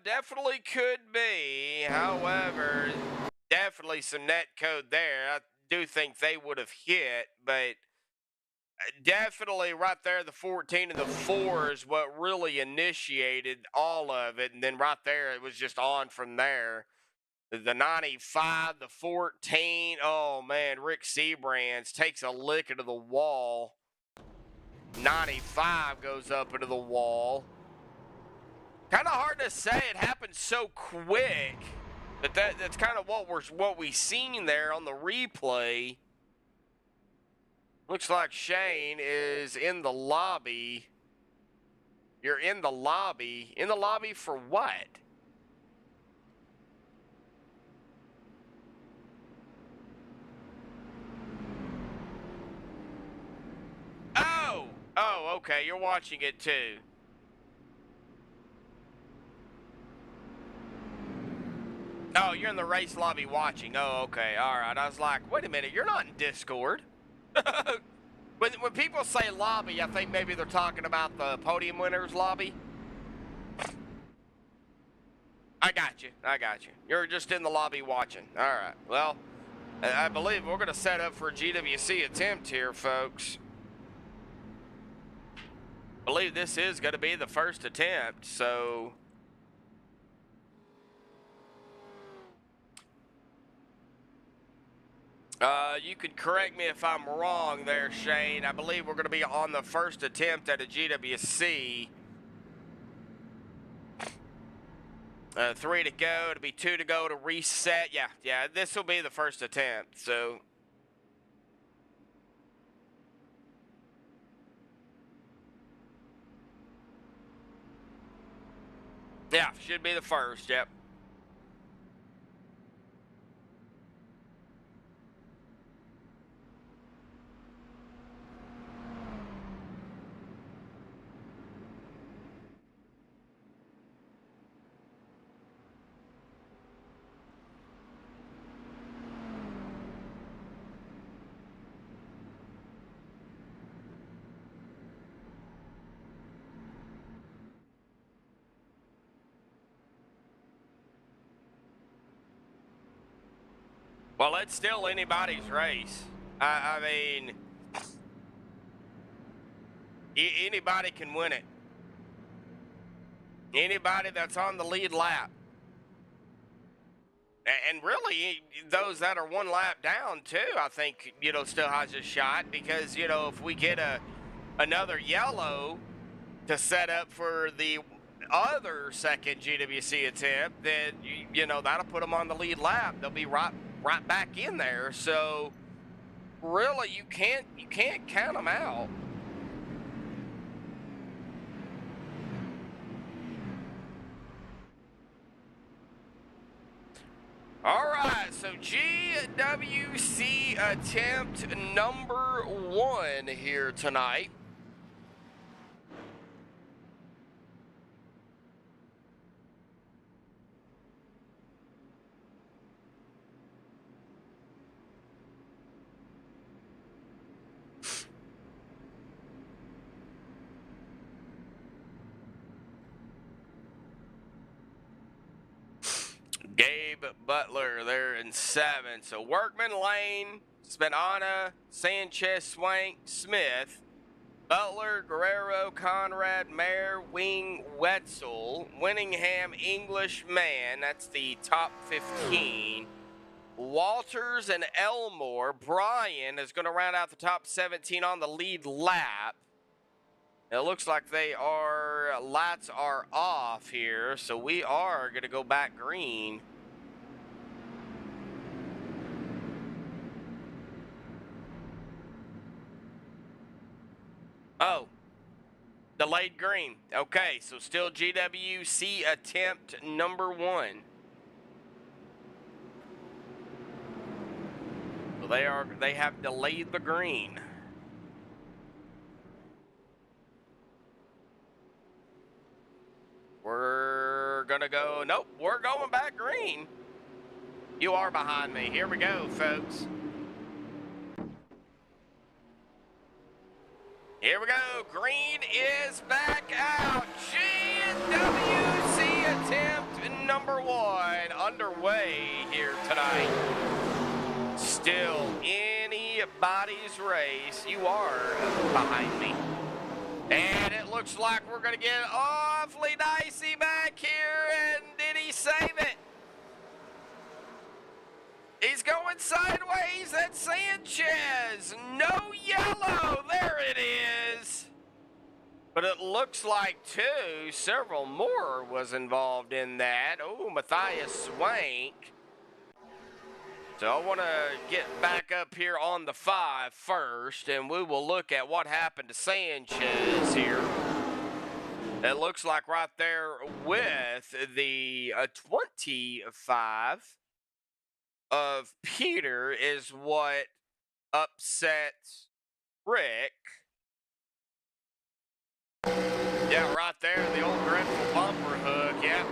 Definitely could be. However, definitely some net code there. I do think they would have hit, but definitely right there, the 14 and the 4 is what really initiated all of it. And then right there, it was just on from there. The 95, the 14. Oh, man, Rick Sebrands takes a lick into the wall. 95 goes up into the wall. Kind of hard to say. It happened so quick. But that's kind of what we seen there on the replay. Looks like Shane is in the lobby. You're in the lobby. In the lobby for what? Oh, okay. You're watching it too. Oh, you're in the race lobby watching. Oh, okay. All right. I was like, wait a minute. You're not in Discord. When people say lobby, I think maybe they're talking about the podium winners lobby. I got you. You're just in the lobby watching. All right. Well, I believe we're going to set up for a GWC attempt here, folks. I believe this is going to be the first attempt, so You could correct me if I'm wrong there, Shane. I believe we're going to be on the first attempt at a GWC. 3 to go. It'll be 2 to go to reset. Yeah, this will be the first attempt. So, yeah, should be the first. Yep. Well, it's still anybody's race. I mean, anybody can win it. Anybody that's on the lead lap. And really, those that are one lap down, too, I think, still has a shot. Because, if we get another yellow to set up for the other second GWC attempt, then, that'll put them on the lead lap. They'll be right back in there. So, really, you can't count them out. All right, so GWC attempt number 1 here tonight. Gabe Butler there in 7. So Workman, Lane, Spinana, Sanchez, Swank, Smith, Butler, Guerrero, Conrad, Mayer, Wing, Wetzel, Winningham, English, Man. That's the top 15. Walters and Elmore. Bryan is going to round out the top 17 on the lead lap. It looks like lights are off here, so we are going to go back green. Oh, delayed green. Okay, so still GWC attempt number 1. So they have delayed the green. We're gonna go, nope, we're going back green. You are behind me. Here we go, folks. Here we go. Green is back out. GWC attempt number 1 underway here tonight. Still anybody's race. You are behind me. And it looks like we're going to get awfully dicey back here. And did he save it? He's going sideways. That's Sanchez. No yellow. There it is. But it looks like several more was involved in that. Oh, Matthias Swank. So I want to get back up here on the 5 first, and we will look at what happened to Sanchez here. It looks like right there with the 25 of Peter is what upset Rick. Yeah, right there, the old dreadful bumper hook, yeah.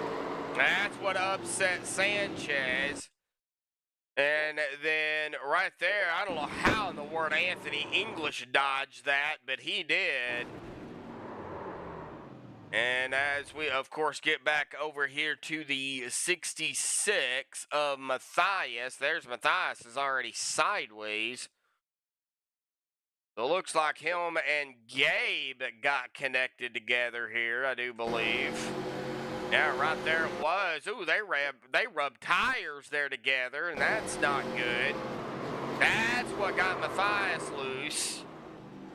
That's what upset Sanchez. And then right there, I don't know how in the world Anthony English dodged that, but he did. And as we, of course, get back over here to the 66 of Matthias, there's Matthias is already sideways. So it looks like him and Gabe got connected together here, I do believe. Yeah, right there it was. Ooh, they rubbed tires there together, and that's not good. That's what got Matthias loose.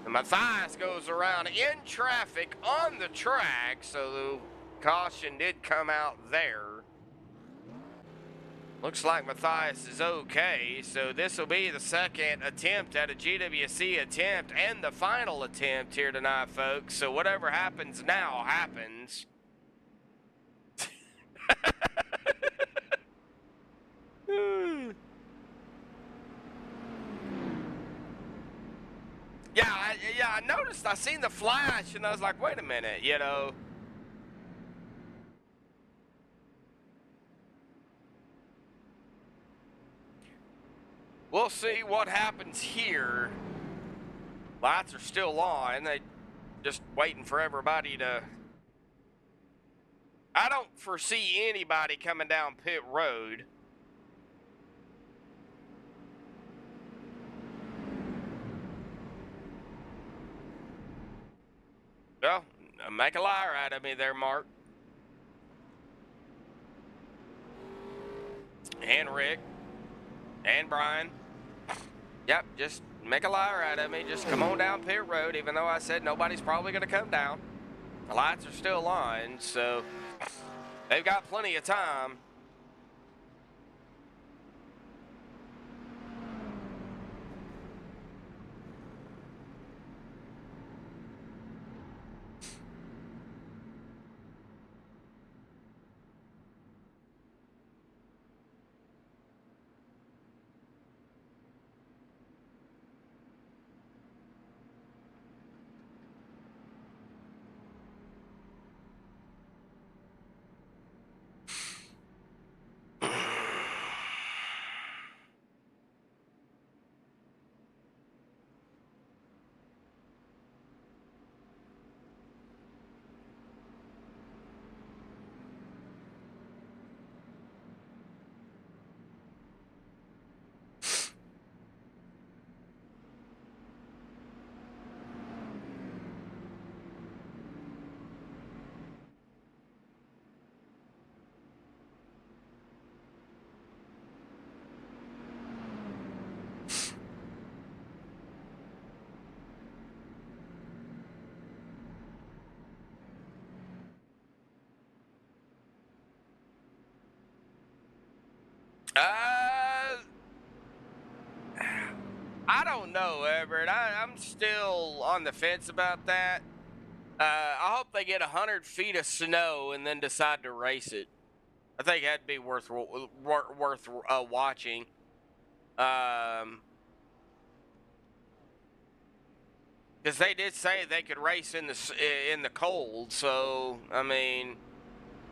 And Matthias goes around in traffic on the track, so the caution did come out there. Looks like Matthias is okay, so this will be the second attempt at a GWC attempt and the final attempt here tonight, folks. So whatever happens now happens. I noticed, I seen the flash, and I was like, wait a minute, you know. We'll see what happens here. Lights are still on. They just waiting for everybody to... I don't foresee anybody coming down pit road. Well, make a liar out of me there, Mark. And Rick. And Brian. Yep, just make a liar out of me. Just come on down pit road, even though I said nobody's probably going to come down. The lights are still on, so they've got plenty of time. I don't know, Everett. I'm still on the fence about that. I hope they get 100 feet of snow and then decide to race it. I think that'd be worth watching. Because they did say they could race in the cold. So I mean,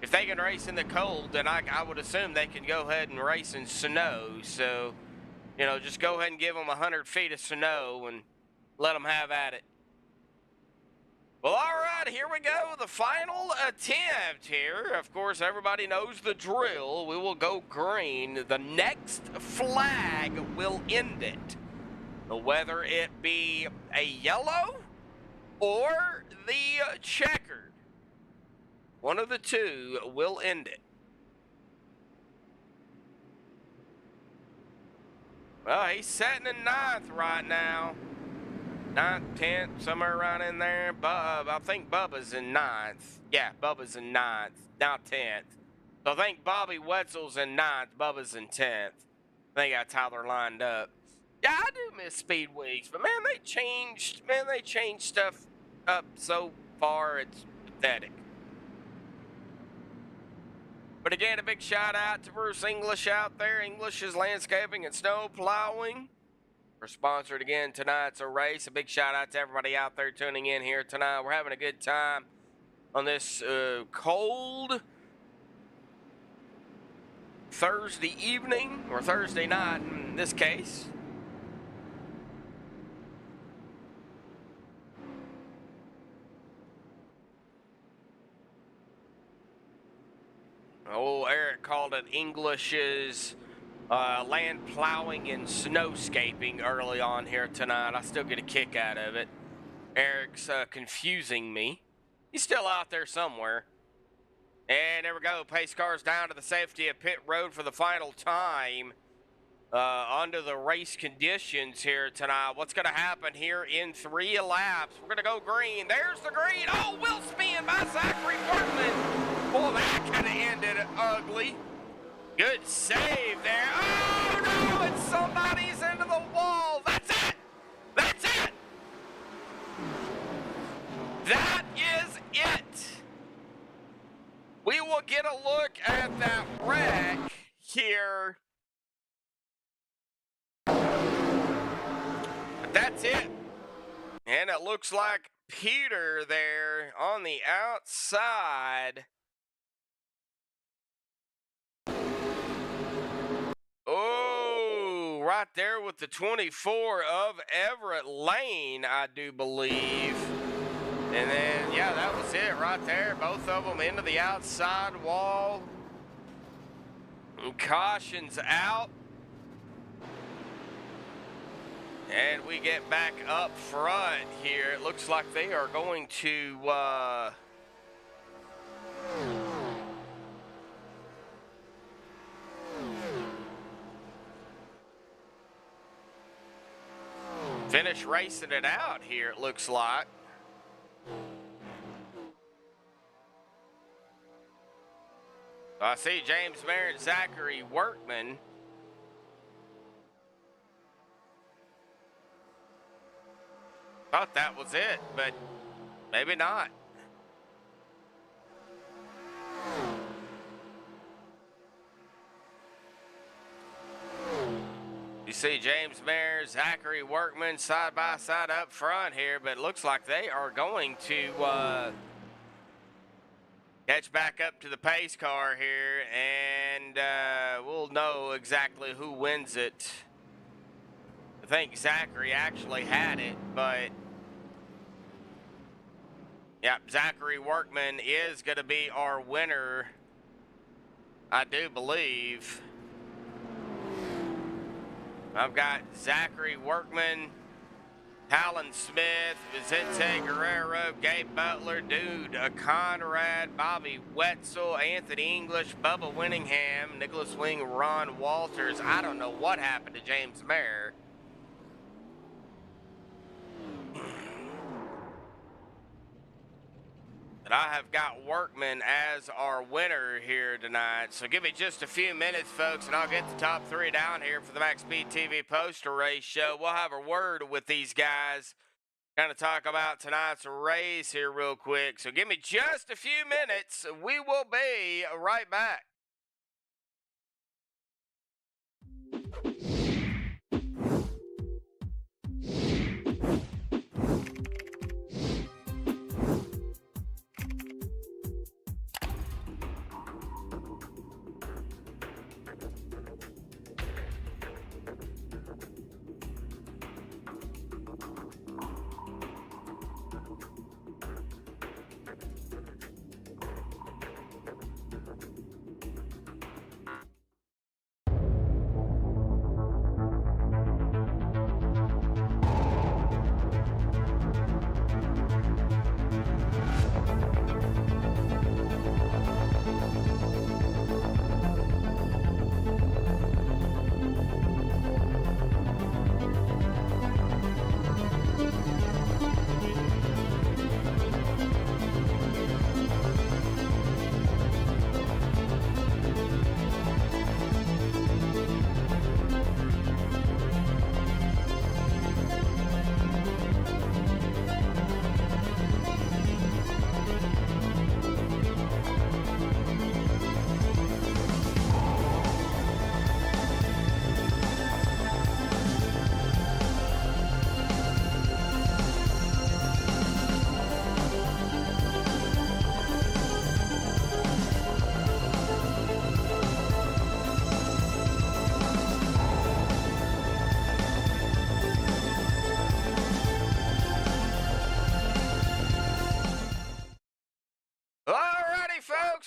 if they can race in the cold, then I would assume they can go ahead and race in snow. So, you know, just go ahead and give them 100 feet of snow and let them have at it. Well, all right, here we go. The final attempt here. Of course, everybody knows the drill. We will go green. The next flag will end it. Whether it be a yellow or the checkered. One of the two will end it. Well, he's sitting in ninth right now. 9th, 10th, somewhere around in there. I think Bubba's in 9th. Yeah, Bubba's in 9th. Now 10th. So I think Bobby Wetzel's in 9th. Bubba's in 10th. I think that's how they're lined up. Yeah, I do miss speed weeks, but man, they changed stuff up so far, it's pathetic. But again, a big shout out to Bruce English out there. English's Landscaping and Snow Plowing. We're sponsored again tonight's a race. A big shout out to everybody out there tuning in here tonight. We're having a good time on this cold Thursday evening, or Thursday night in this case. Oh, Eric called it English's land plowing and snowscaping early on here tonight. I still get a kick out of it. Eric's confusing me. He's still out there somewhere. And there we go. Pace cars down to the safety of pit road for the final time. under the race conditions here tonight. What's going to happen here in 3 laps? We're going to go green. There's the green. Oh, will spin by Zachary Workman. Boy, that could have ended ugly. Good save there. Oh, no, it's somebody's into the wall. That's it. That's it. That is it. We will get a look at that wreck here. But that's it. And it looks like Peter there on the outside. Oh, right there with the 24 of Everett Lane, I do believe. And then, yeah, that was it right there. Both of them into the outside wall. And cautions out. And we get back up front here. It looks like they are going to finish racing it out here, it looks like. I see James Mayer and Zachary Workman. Thought that was it, but maybe not. You see James Mayer, Zachary Workman side by side up front here, but it looks like they are going to catch back up to the pace car here, and we'll know exactly who wins it. I think Zachary actually had it, but yeah, Zachary Workman is going to be our winner, I do believe. I've got Zachary Workman, Talon Smith, Vicente Guerrero, Gabe Butler, Dude Conrad, Bobby Wetzel, Anthony English, Bubba Winningham, Nicholas Wing, Ron Walters. I don't know what happened to James Mayer. But I have got Workman as our winner here tonight. So give me just a few minutes, folks, and I'll get the top 3 down here for the MaxspeedTV poster race show. We'll have a word with these guys, kind of talk about tonight's race here real quick. So give me just a few minutes. We will be right back.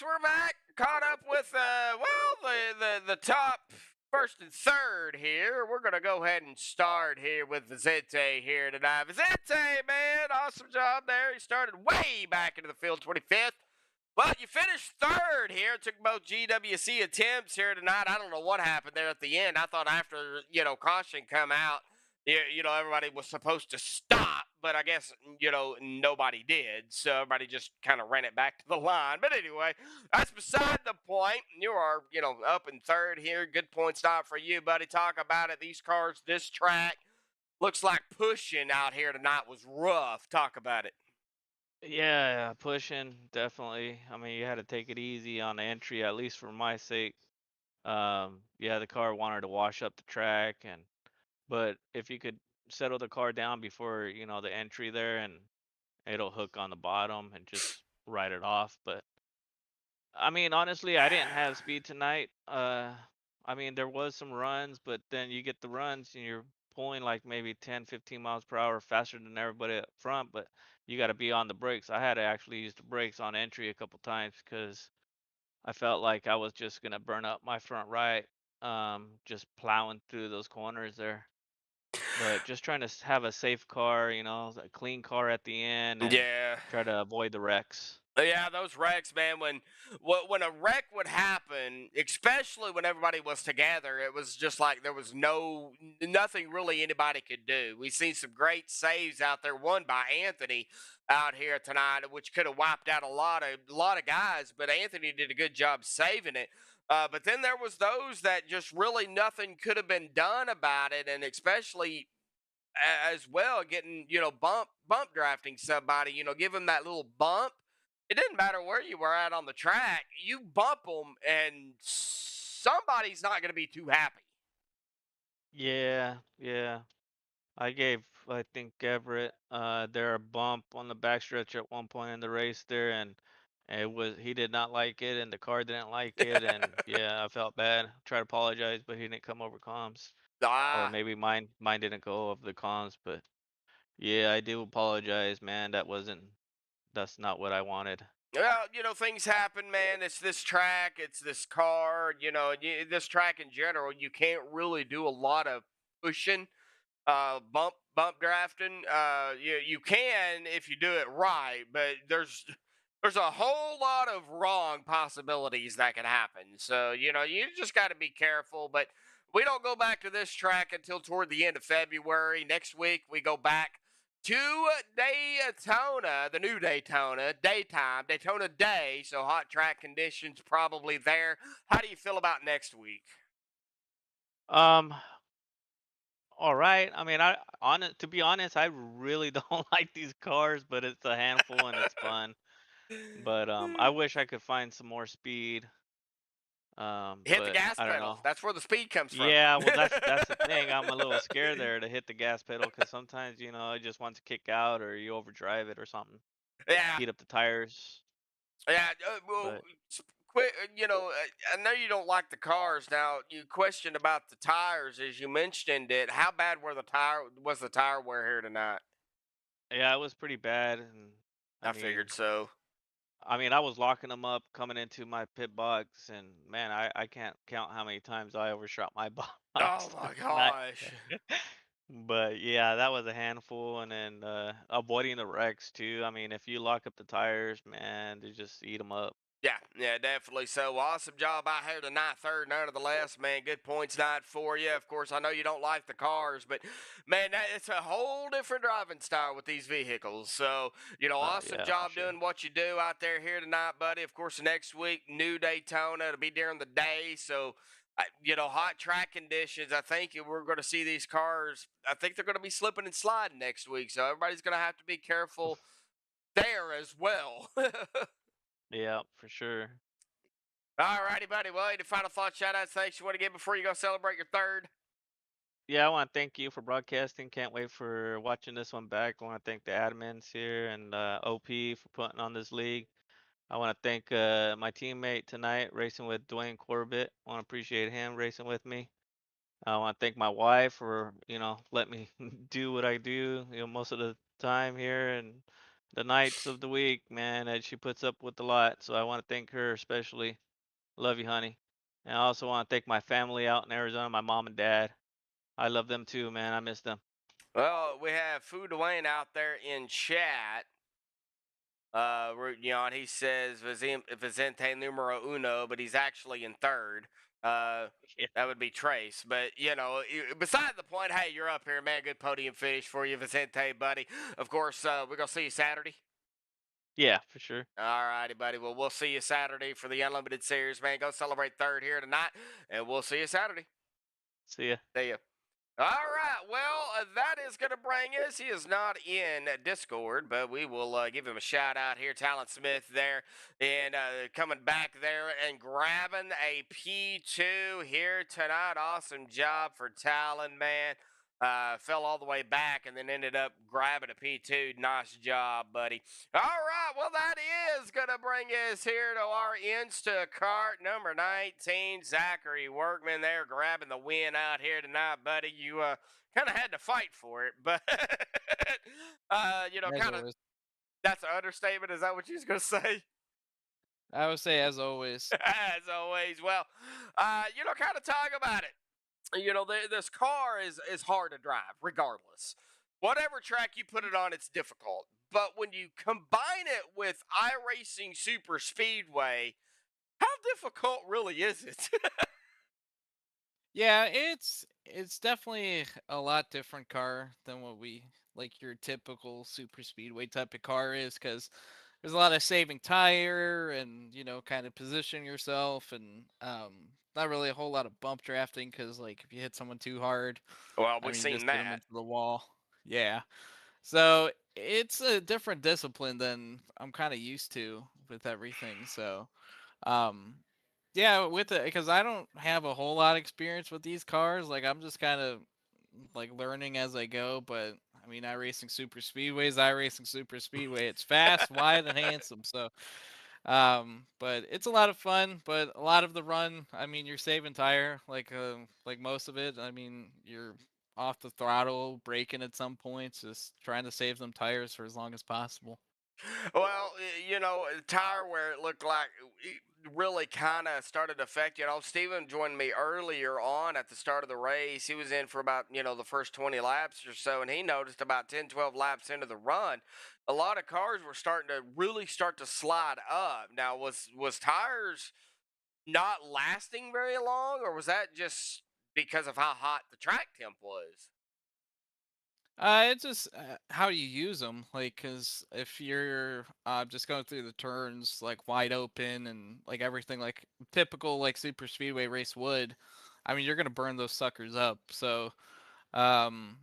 We're back, caught up with, the top first and third here. We're going to go ahead and start here with Vicente here tonight. Vicente, man, awesome job there. He started way back into the field, 25th. Well, you finished third here. It took both GWC attempts here tonight. I don't know what happened there at the end. I thought after, caution come out, everybody was supposed to stop, but I guess, nobody did. So everybody just kind of ran it back to the line. But anyway, that's beside the point. You are, up in third here. Good point stop for you, buddy. Talk about it. These cars, this track looks like pushing out here tonight was rough. Talk about it.
Yeah, pushing definitely. I mean, you had to take it easy on the entry, at least for my sake. Yeah, the car wanted to wash up the track, and but if you could settle the car down before the entry there, and it'll hook on the bottom and just ride it off. But I mean, honestly, I didn't have speed tonight. I mean, there was some runs, but then you get the runs and you're pulling like maybe 10, 15 miles per hour faster than everybody up front, but you got to be on the brakes. I had to actually use the brakes on entry a couple times because I felt like I was just gonna burn up my front right, just plowing through those corners there. But just trying to have a safe car, a clean car at the end, and
Yeah.
try to avoid the wrecks.
Yeah, those wrecks, man. When a wreck would happen, especially when everybody was together, it was just like there was nothing really anybody could do. We seen some great saves out there, one by Anthony out here tonight, which could have wiped out a lot of guys, but Anthony did a good job saving it. But then there was those that just really nothing could have been done about it, and especially as well getting bump drafting somebody, give them that little bump. It didn't matter where you were at on the track, you bump them and somebody's not going to be too happy.
Yeah, yeah. I think Everett there a bump on the backstretch at one point in the race there, and he did not like it and the car didn't like it, and yeah, I felt bad. Tried to apologize, but he didn't come over comms. Or
Ah,
maybe mine didn't go over the comms, but yeah, I do apologize, man. That's not what I wanted.
well, things happen, man. It's this track, it's this car, this track in general. You can't really do a lot of pushing, bump drafting. You can if you do it right, but there's a whole lot of wrong possibilities that can happen. So, you just got to be careful. But we don't go back to this track until toward the end of February. Next week, we go back to Daytona, the new Daytona, Daytona Day. So, hot track conditions probably there. How do you feel about next week?
Um, all right. I mean, to be honest, I really don't like these cars, but it's a handful and it's fun. But I wish I could find some more speed.
Hit the
But
gas
I don't
pedal.
know.
That's where the speed comes from.
Yeah, well, that's the thing. I'm a little scared there to hit the gas pedal because sometimes it just wants to kick out or you overdrive it or something,
Yeah,
heat up the tires.
yeah. Well,
But
quick. I know you don't like the cars. Now, you questioned about the tires as you mentioned it. How bad was the tire wear here tonight?
yeah, it was pretty bad, and I
I
mean,
figured so.
I was locking them up coming into my pit box, and man, I can't count how many times I overshot my
Oh
box
my
tonight.
gosh.
But yeah, that was a handful, and then avoiding the wrecks too. I mean, if you lock up the tires, man, they just eat them up.
Yeah, yeah, definitely. So awesome job out here tonight, third nonetheless, man. Good points night for you. Of course, I know you don't like the cars, but man, it's a whole different driving style with these vehicles. So, awesome
Yeah, for
job
sure.
doing what you do out there here tonight, buddy. Of course, next week, new Daytona. It'll be during the day. So, hot track conditions. I think we're going to see these cars. I think they're going to be slipping and sliding next week. So, everybody's going to have to be careful there as well.
Yeah, for sure.
All righty, buddy. Well, any final thoughts, shout outs, thanks you want to give before you go celebrate your third?
Yeah, I want to thank you for broadcasting. Can't wait for watching this one back. I want to thank the admins here and OP for putting on this league. I want to thank my teammate tonight, racing with Dwayne Corbett. I want to appreciate him racing with me. I want to thank my wife for, let me do what I do, most of the time here and the nights of the week, man, that she puts up with a lot. So I want to thank her especially. Love you, honey. And I also want to thank my family out in Arizona, my mom and dad. I love them too, man. I miss them.
Well, we have Fu Dwayne out there in chat. And he says Vicente numero uno, but he's actually in third.
Yeah.
That would be Trace. But, beside the point, hey, you're up here, man. Good podium finish for you, Vicente, buddy. Of course, we're going to see you Saturday.
Yeah, for sure.
All righty, buddy. Well, we'll see you Saturday for the Unlimited Series, man. Go celebrate third here tonight, and we'll see you Saturday.
See ya.
See ya. All right. Well, that is going to bring us. He is not in Discord, but we will give him a shout out here. Talon Smith there, and coming back there and grabbing a P2 here tonight. Awesome job for Talon, man. Fell all the way back and then ended up grabbing a P2. Nice job, buddy. All right, well, that is going to bring us here to our Instacart number 19. Zachary Workman there grabbing the win out here tonight, buddy. You kind of had to fight for it, but,
As
kind of,
always.
that's an understatement. Is that what you was going to say?
I would say as always.
As always. Well, kind of talk about it. This car is hard to drive, regardless. Whatever track you put it on, it's difficult. But when you combine it with iRacing Superspeedway, how difficult really is it?
Yeah, it's definitely a lot different car than what we like your typical super speedway type of car is, because there's a lot of saving tire and kind of position yourself, and not really a whole lot of bump drafting, because like if you hit someone too hard,
Well,
I
we've
mean,
seen
just hit them
that.
into the wall. Yeah. So it's a different discipline than I'm kind of used to with everything. So, um, yeah, with it, because I don't have a whole lot of experience with these cars. Like I'm just kind of like learning as I go. But I mean, iRacing Super Speedways, iRacing Super Speedway. It's fast, wide, and handsome. So, but it's a lot of fun. But a lot of the run, I mean, you're saving tire, like most of it. I mean, you're off the throttle, braking at some points, just trying to save them tires for as long as possible.
Well, tire wear, it looked like it really kind of started to affect you. Steven joined me earlier on at the start of the race. He was in for about, the first 20 laps or so, and he noticed about 10, 12 laps into the run, a lot of cars were starting to really start to slide up. Now, was tires not lasting very long, or was that just because of how hot the track temp was?
It's just how you use them, like, cause if you're just going through the turns like wide open and like everything like typical like super speedway race would, I mean, you're gonna burn those suckers up. So um,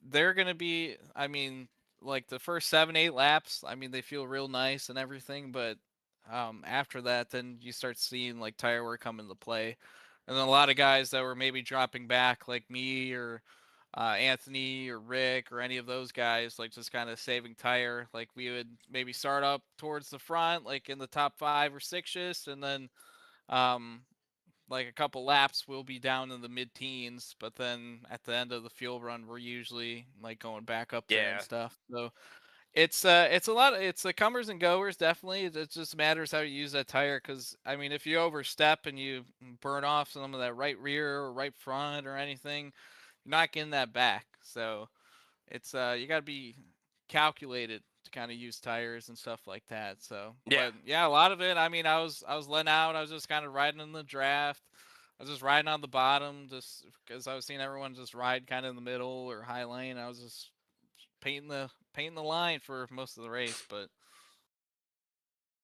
they're gonna be, I mean, like the first 7, 8 laps, I mean, they feel real nice and everything, but after that, then you start seeing like tire wear come into play, and then a lot of guys that were maybe dropping back, like me or Anthony or Rick or any of those guys, like just kind of saving tire. Like we would maybe start up towards the front, like in the top 5 or 6, and then um, like a couple laps we'll be down in the mid-teens, but then at the end of the fuel run we're usually like going back up there and
Yeah.
stuff. So it's a lot. It's the comers and goers definitely. It just matters how you use that tire, because I mean, if you overstep and you burn off some of that right rear or right front or anything, you're not getting that back. So it's you got to be calculated to kind of use tires and stuff like that. So,
Yeah.
but yeah, a lot of it. I mean, I was letting out. I was just kind of riding in the draft. I was just riding on the bottom, just because I was seeing everyone just ride kind of in the middle or high lane. I was just painting the line for most of the race, but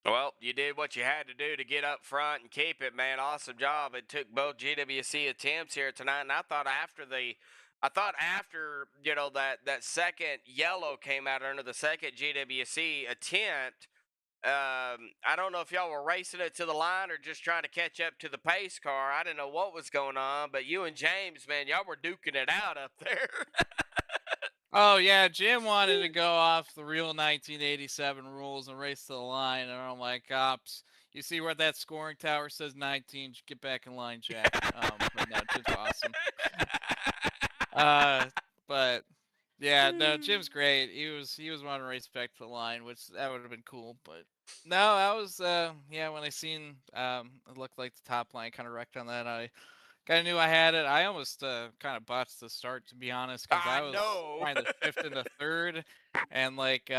Well, you did what you had to do to get up front and keep it, man. Awesome job. It took both GWC attempts here tonight, and I thought after that second yellow came out under the second GWC attempt. I don't know if y'all were racing it to the line or just trying to catch up to the pace car. I didn't know what was going on, but you and James, man, y'all were duking it out up there.
oh yeah, Jim wanted to go off the real 1987 rules and race to the line, and I'm like, cops, you see where that scoring tower says 19? Get back in line, Jack. But no, Jim's awesome. But yeah, no, Jim's great. He was wanting to race back to the line, which that would have been cool. But no, I was yeah, when I seen it looked like the top line kind of wrecked on that, I kind of knew I had it. I almost kind of botched the start, to be honest, because
I
I was
know.
trying to shift into third, and like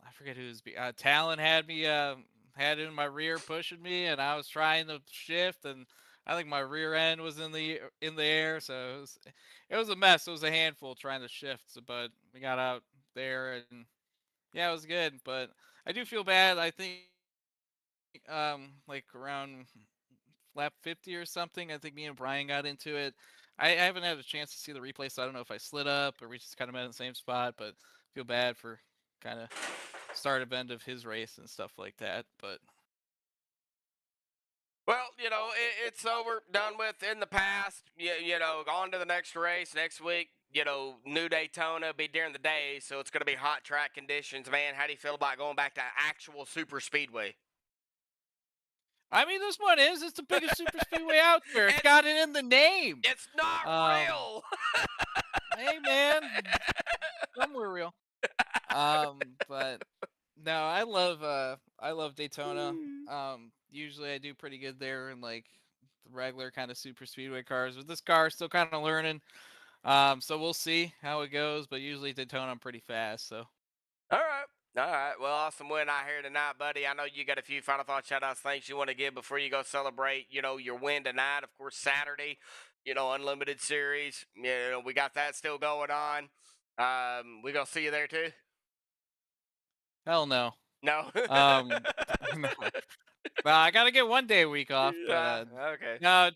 I forget who's Talon had me had in my rear pushing me, and I was trying to shift, and I think my rear end was in the air, so it was a mess. It was a handful trying to shift, but we got out there, and yeah, it was good. But I do feel bad. I think like around lap 50 or something, I think me and Brian got into it. I haven't had a chance to see the replay, so I don't know if I slid up or we just kind of met in the same spot. But feel bad for kind of start of end of his race and stuff like that. But
Well, it's over, done with, in the past. On to the next race next week. New Daytona be during the day, so it's going to be hot track conditions. Man, how do you feel about going back to actual super speedway?
I mean, this one it's the biggest super speedway out there. It's got it in the name.
It's not real.
Hey man, somewhere real. But no, I love Daytona. Usually I do pretty good there in like the regular kind of super speedway cars, but this car is still kind of learning. So we'll see how it goes. But usually Daytona I'm pretty fast. So
All right. All right. Well, awesome win out here tonight, buddy. I know you got a few final thoughts, shout outs, things you want to give before you go celebrate, your win tonight. Of course, Saturday, Unlimited Series. We got that still going on. We going to see you there too?
hell no.
No.
No. Well, I gotta get one day a week off. But
okay.
no,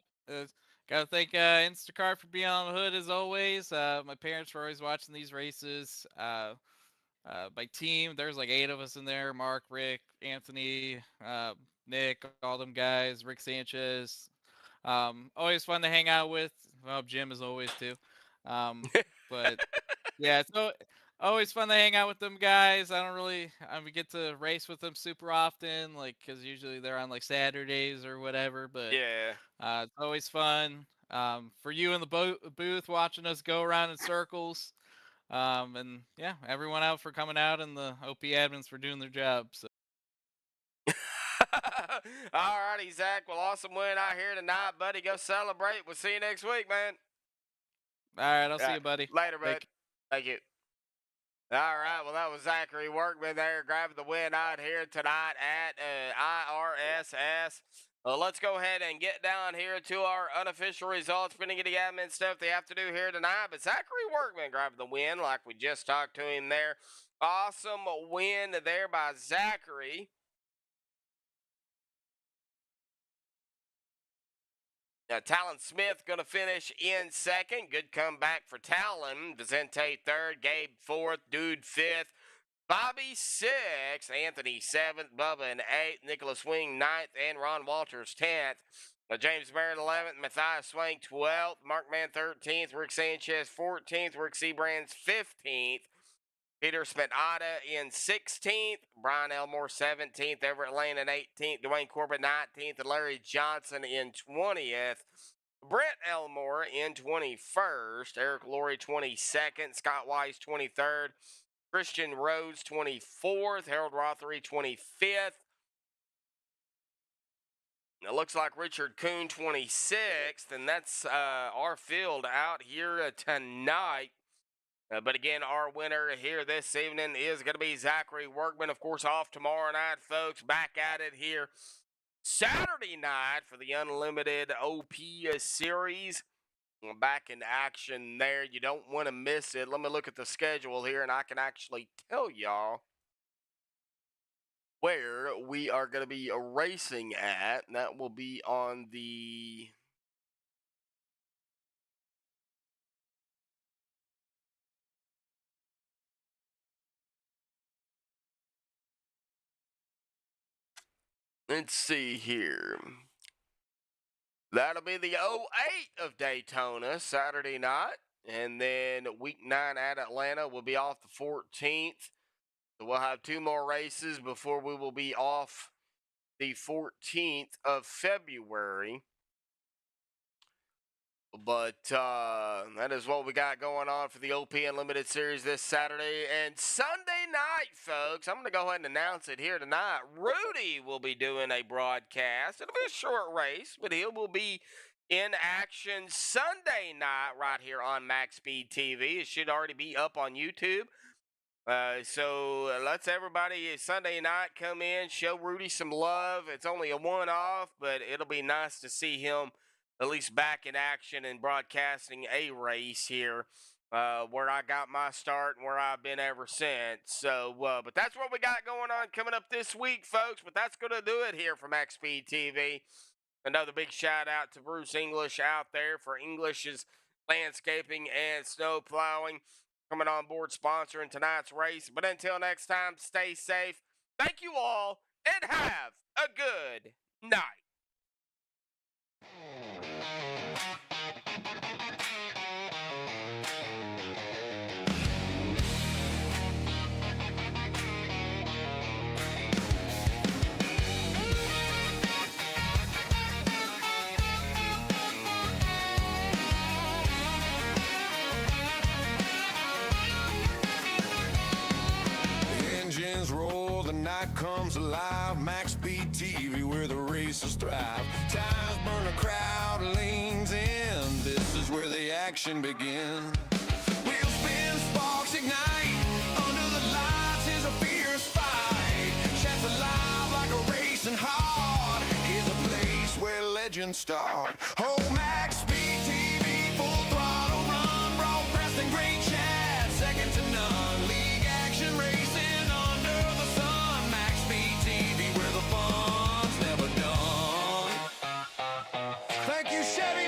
gotta thank Instacart for being on the hood as always. My parents were always watching these races. My team, there's like 8 of us in there: Mark, Rick, Anthony, Nick, all them guys, Rick Sanchez. Always fun to hang out with. Well, Jim is always too. But yeah, so always fun to hang out with them guys. We get to race with them super often, like because usually they're on like Saturdays or whatever. But
Yeah.
it's always fun. For you in the booth watching us go around in circles. And yeah, everyone out for coming out, and the OP admins for doing their job. So.
All righty, Zach. Well, awesome win out here tonight, buddy. Go celebrate. We'll see you next week, man.
All right, I'll see you, buddy.
Later, bud. Thank you. All right, well, that was Zachary Workman there grabbing the win out here tonight at IRSS. Let's go ahead and get down here to our unofficial results. We're going to get the admin stuff they have to do here tonight. But Zachary Workman grabbed the win like we just talked to him there. Awesome win there by Zachary. Now, Talon Smith going to finish in second. Good comeback for Talon. Vicente third. Gabe fourth. Dude fifth. Bobby sixth. Anthony seventh. Bubba in eighth. Nicholas Wing ninth. And Ron Walters 10th. James Barrett 11th. Matthias Swank 12th. Mark Mann 13th. Rick Sanchez 14th. Rick Seabrands 15th. Peter Smetana in 16th, Brian Elmore 17th, Everett Lane in 18th, Dwayne Corbett 19th, and Larry Johnson in 20th. Brett Elmore in 21st, Eric Laurie 22nd, Scott Weiss 23rd, Christian Rhodes 24th, Harold Rothery 25th. It looks like Richard Kuhn 26th, and that's our field out here tonight. But again, our winner here this evening is going to be Zachary Workman. Of course, off tomorrow night, folks. Back at it here Saturday night for the Unlimited OP Series. Back in action there. You don't want to miss it. Let me look at the schedule here, and I can actually tell y'all where we are going to be racing at. And that will be on the... Let's see here. That'll be the 08 of Daytona Saturday night. And then week 9 at Atlanta will be off the 14th. So we'll have 2 more races before we will be off the 14th of February. But that is what we got going on for the OP Unlimited Series this Saturday and Sunday night, folks. I'm going to go ahead and announce it here tonight. Rudy will be doing a broadcast. It'll be a short race, but he will be in action Sunday night right here on MaxspeedTV. It should already be up on YouTube. So let's everybody Sunday night come in, show Rudy some love. It's only a one-off, but it'll be nice to see him at least back in action and broadcasting a race here, where I got my start and where I've been ever since. So, but that's what we got going on coming up this week, folks. But that's going to do it here for MaxspeedTV. Another big shout out to Bruce English out there for English's landscaping and snow plowing, coming on board sponsoring tonight's race. But until next time, stay safe. Thank you all and have a good night.
Engines roar, the night comes alive. MaxspeedTV, where the races thrive. Tires burn, a crowd leans in. This is where the action begins. Wheels spin, sparks ignite. Under the lights is a fierce fight. Shafts alive like a racing heart. Is a place where legends start. Oh, MaxspeedTV, full throttle run. Broadcasting great chat, second to none. League action racing under the sun. MaxspeedTV, where the fun's never done. Thank you, Chevy.